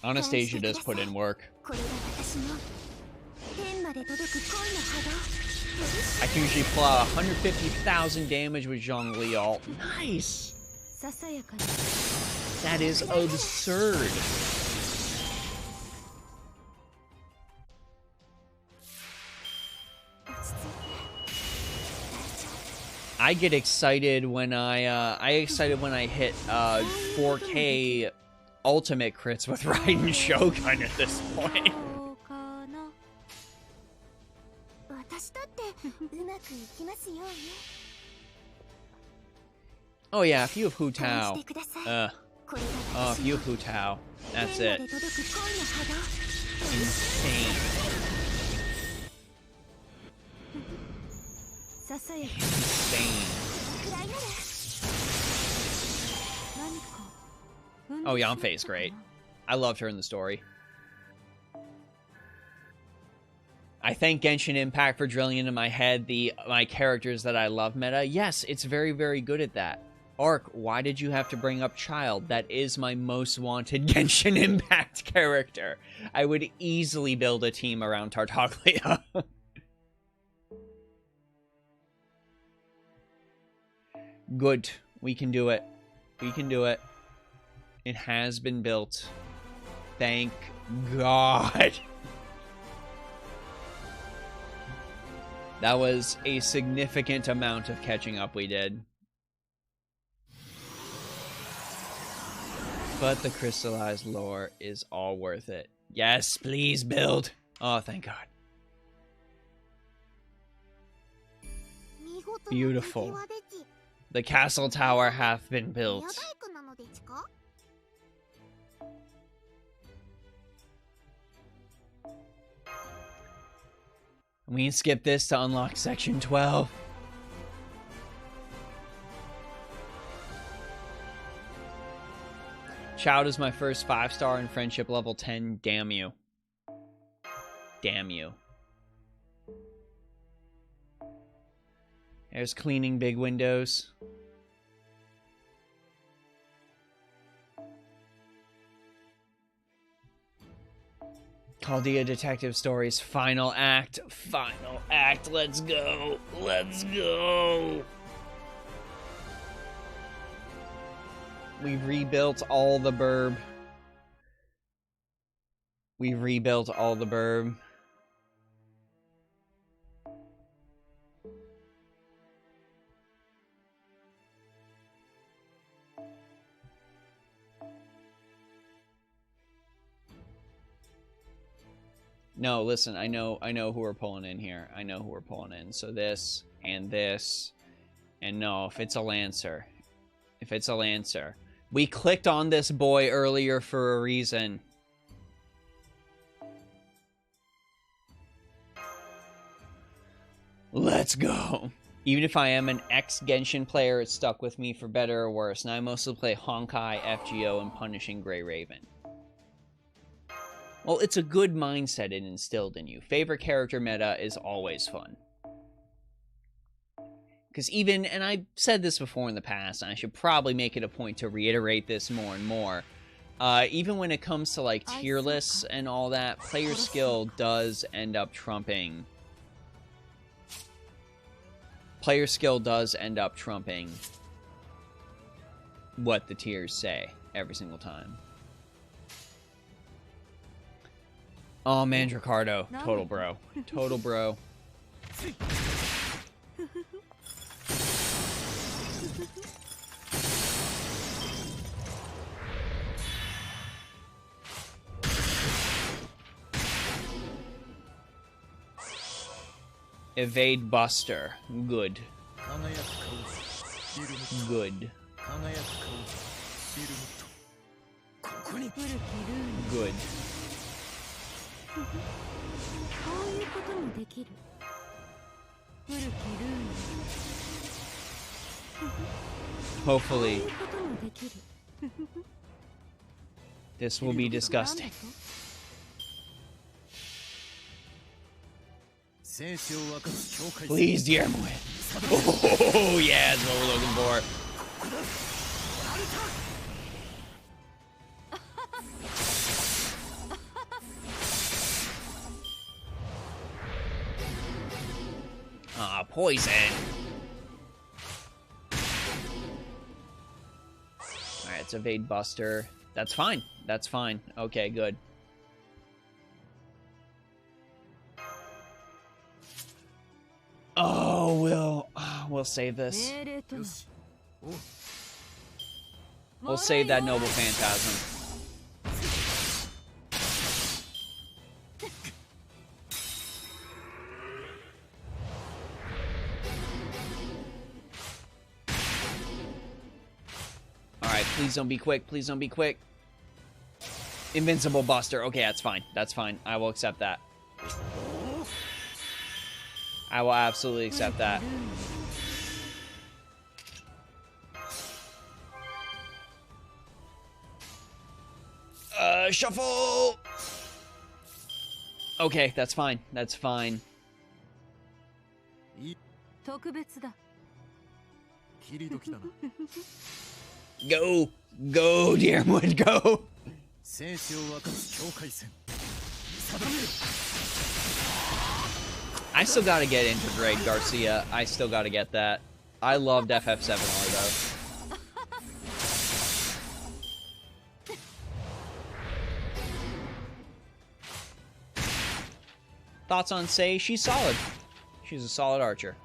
Anastasia does put in work. I can usually pull out 150,000 damage with Zhongli ult. Nice! That is absurd. I get excited when I hit 4K ultimate crits with Raiden Shogun at this point. Oh yeah, if you have Hu Tao. Oh, if you have Hu Tao. That's it. Insane. Insane. Oh, Yanfei's great. I loved her in the story. I thank Genshin Impact for drilling into my head my characters that I love meta. Yes, it's very, very good at that. Ark, why did you have to bring up Child? That is my most wanted Genshin Impact character. I would easily build a team around Tartaglia. Good. We can do it. We can do it. It has been built. Thank God. That was a significant amount of catching up we did. But the crystallized lore is all worth it. Yes, please build. Oh, thank God. Beautiful. The castle tower hath been built. We can skip this to unlock section 12. Child is my first 5-star in friendship level 10. Damn you. Damn you. There's cleaning big windows. Chaldea Detective Stories final act. Final act. Let's go. Let's go. We've rebuilt all the Birb. We've rebuilt all the Birb. No, listen, I know who we're pulling in here. I know who we're pulling in. So this, and no, if it's a Lancer. If it's a Lancer. We clicked on this boy earlier for a reason. Let's go. Even if I am an ex-Genshin player, it's stuck with me for better or worse, and I mostly play Honkai, FGO, and Punishing Grey Raven. Well, it's a good mindset it instilled in you. Favorite character meta is always fun. Because even, and I've said this before in the past, and I should probably make it a point to reiterate this more and more, even when it comes to, like, tier lists and all that, player skill does end up trumping... Player skill does end up trumping what the tiers say every single time. Oh, man, Dracardo. Total bro. Total bro. Evade Buster. Good. Good. Good. Hopefully, this will be disgusting. Please, dear Moe. Oh, yeah, that's what we're looking for. Ah, poison. Alright, it's Evade Buster. That's fine. That's fine. Okay, good. Oh, we'll save this. We'll save that Noble Phantasm. Alright, please don't be quick. Please don't be quick. Invincible Buster. Okay, that's fine. That's fine. I will accept that. I will absolutely accept that. Shuffle! Okay, that's fine. That's fine. Go! Go, Dearwood, go! I still gotta get Intergrade Garcia. I still gotta get that. I loved FF7R though. Thoughts on Sei? She's solid. She's a solid archer.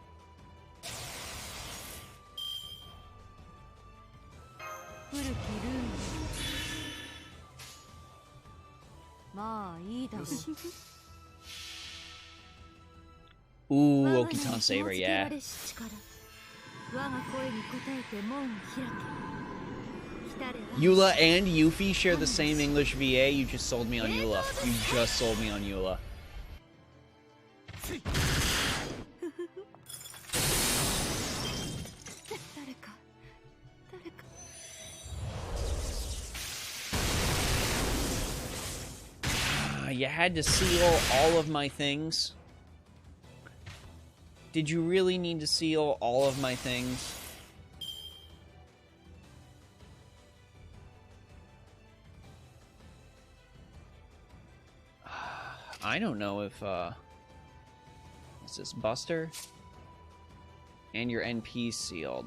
Ooh, Okitan Saber, yeah. Eula and Yuffie share the same English VA. You just sold me on Eula. You just sold me on Eula. You had to seal all of my things. Did you really need to seal all of my things? I don't know if, is this Buster? And your NP sealed.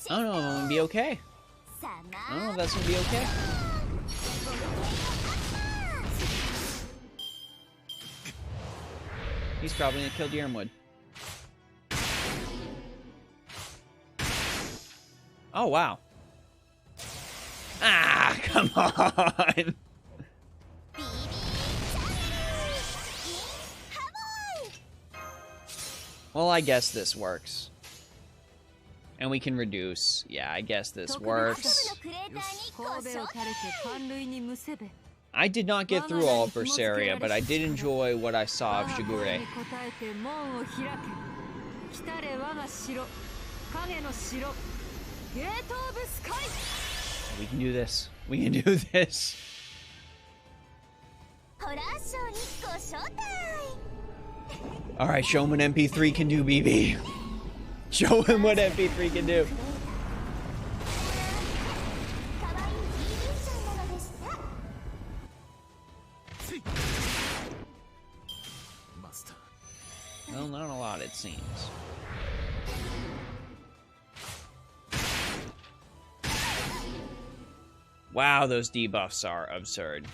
I don't know if I'm gonna be okay. I don't know if that's gonna be okay. He's probably gonna kill Dearwood. Oh, wow. Ah, come on! Well, I guess this works. And we can reduce. Yeah, I guess this works. I did not get through all of Berseria, but I did enjoy what I saw of Shigure. We can do this. We can do this. Alright, show him what MP3 can do, BB. Show him what MP3 can do. Well, not a lot, it seems. Wow, those debuffs are absurd.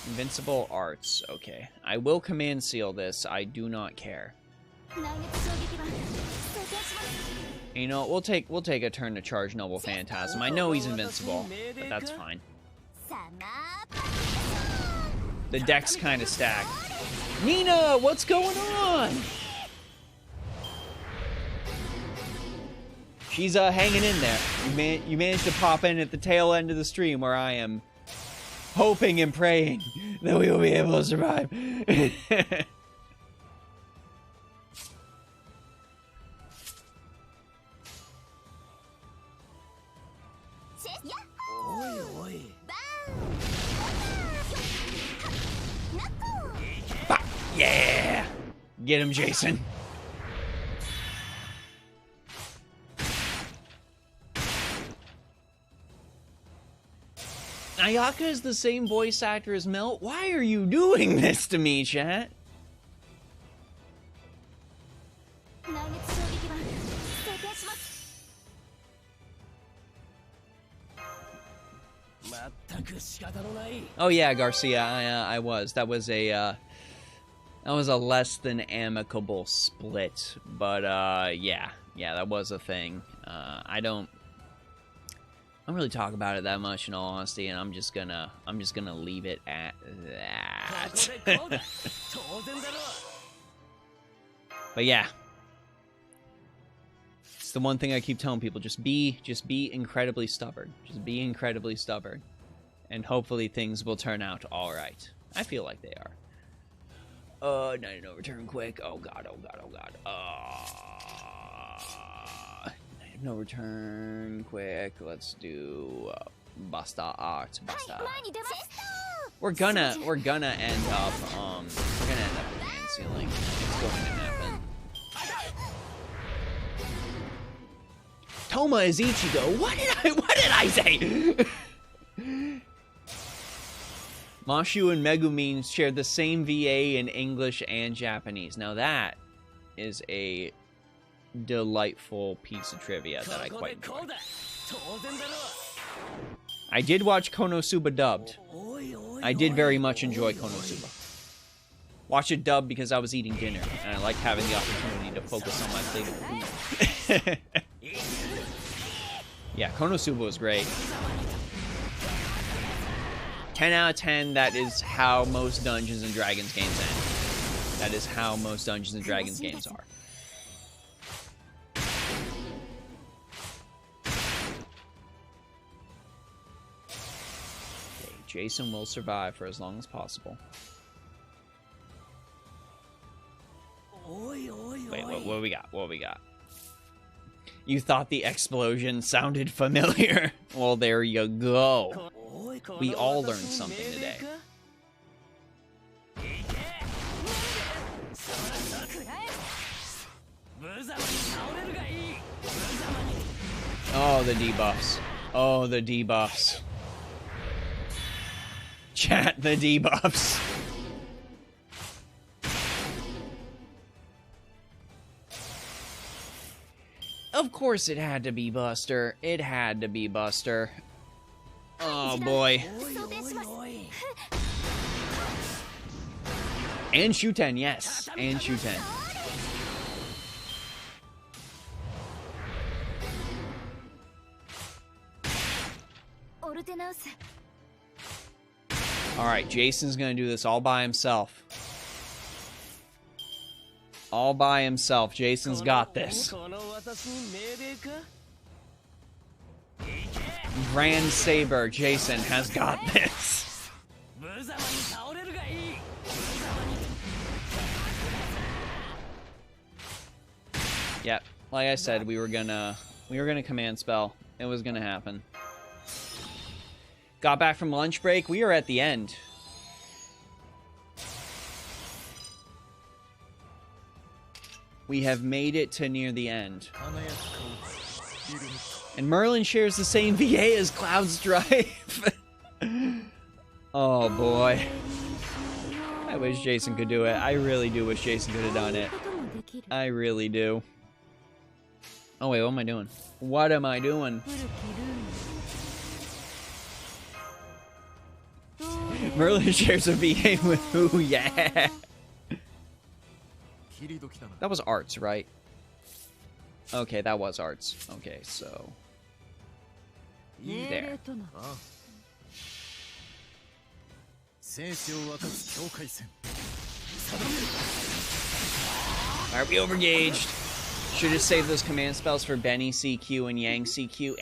Invincible arts. Okay. I will command seal this. I do not care. You know, we'll take a turn to charge Noble Phantasm. I know he's invincible, but that's fine. The deck's kind of stacked. Nina, what's going on? She's hanging in there. You managed to pop in at the tail end of the stream where I am hoping and praying that we will be able to survive. Yeah! Get him, Jason. Ayaka is the same voice actor as Mel. Why are you doing this to me, chat? Oh yeah, Garcia, I was. That was a less than amicable split, but yeah, that was a thing. I don't really talk about it that much, in all honesty, and I'm just gonna leave it at that. But yeah, it's the one thing I keep telling people: just be incredibly stubborn. Just be incredibly stubborn, and hopefully things will turn out all right. I feel like they are. Night no return quick. Oh god. No return quick. Let's do Basta Art. Basta. We're gonna end up command sealing. It's going to happen. Toma is Ichigo. What did I say? Mashu and Megumin share the same VA in English and Japanese. Now that is a delightful piece of trivia that I quite enjoy. I did watch Konosuba dubbed. I did very much enjoy Konosuba. Watch it dubbed because I was eating dinner, and I like having the opportunity to focus on my plate of food. Yeah, Konosuba was great. 10 out of 10, that is how most Dungeons & Dragons games end. That is how most Dungeons & Dragons games are. Okay, Jason will survive for as long as possible. Wait, what we got? What we got? You thought the explosion sounded familiar? Well, there you go. We all learned something today. Oh, the debuffs. Oh, the debuffs. Chat, the debuffs. Of course it had to be Buster. It had to be Buster. Oh boy. And Shuten, yes. And Shuten. Alright, Jason's gonna do this all by himself. All by himself. Jason's got this. Grand Saber, Jason has got this. Yep, like I said, we were gonna command spell. It was gonna happen. Got back from lunch break. We are at the end. We have made it to near the end. And Merlin shares the same VA as Cloud's Drive. Oh boy. I wish Jason could do it. I really do wish Jason could have done it. I really do. Oh wait, what am I doing? What am I doing? Merlin shares a VA with who? Yeah. That was arts, right? Okay, that was arts. Okay, so... There. Alright, we overgauged. Should have saved those command spells for Benny CQ and Yang CQ.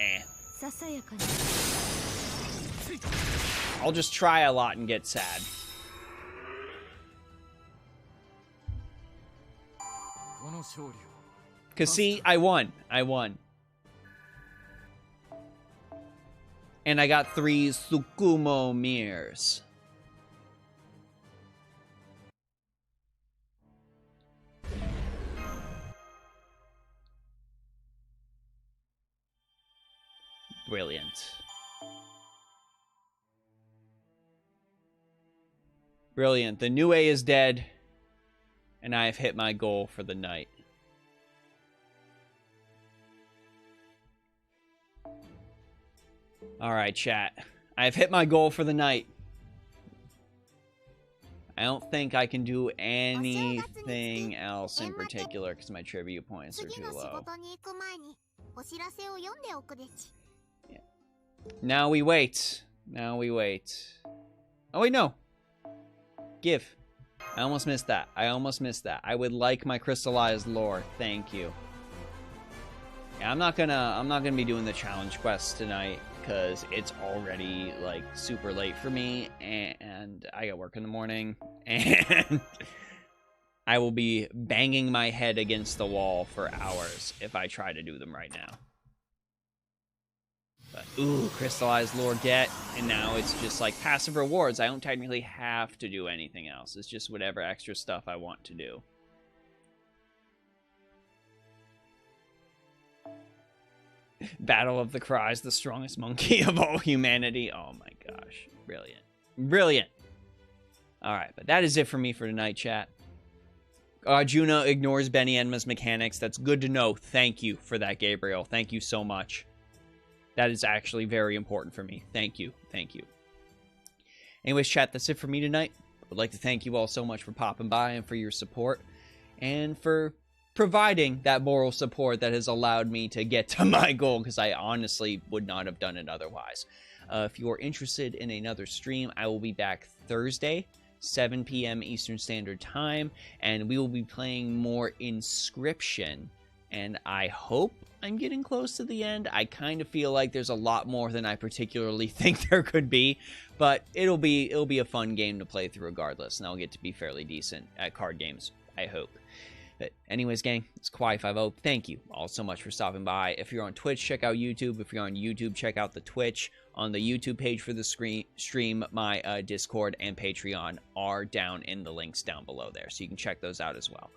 I'll just try a lot and get sad. Cause see, I won. And I got 3 Tsukumo mirrors. Brilliant. Brilliant. The new A is dead. And I have hit my goal for the night. Alright, chat. I've hit my goal for the night. I don't think I can do anything else in particular because my tribute points are too low. Yeah. Now we wait. Now we wait. Oh, wait, no. Give. I almost missed that. I would like my crystallized lore. Thank you. Yeah, I'm not gonna be doing the challenge quest tonight because it's already like super late for me and I got work in the morning and I will be banging my head against the wall for hours if I try to do them right now. But, ooh, crystallized lore get, and now it's just like passive rewards. I don't technically have to do anything else. It's just whatever extra stuff I want to do. Battle of the Cries, the strongest monkey of all humanity. Oh my gosh. Brilliant. Brilliant. Alright, but that is it for me for tonight, chat. Juno ignores Benny Enma's mechanics. That's good to know. Thank you for that, Gabriel. Thank you so much. That is actually very important for me. Thank you. Thank you. Anyways, chat, that's it for me tonight. I'd like to thank you all so much for popping by and for your support. And for providing that moral support that has allowed me to get to my goal, because I honestly would not have done it otherwise. If you're interested in another stream, I will be back Thursday, 7 p.m. Eastern Standard Time, and we will be playing more Inscription. And I hope I'm getting close to the end. I kind of feel like there's a lot more than I particularly think there could be, but it'll be a fun game to play through regardless, and I'll get to be fairly decent at card games, I hope. But anyways, gang, it's Kwai50. Thank you all so much for stopping by. If you're on Twitch, check out YouTube. If you're on YouTube, check out the Twitch. On the YouTube page for the stream, my Discord and Patreon are down in the links down below there, so you can check those out as well.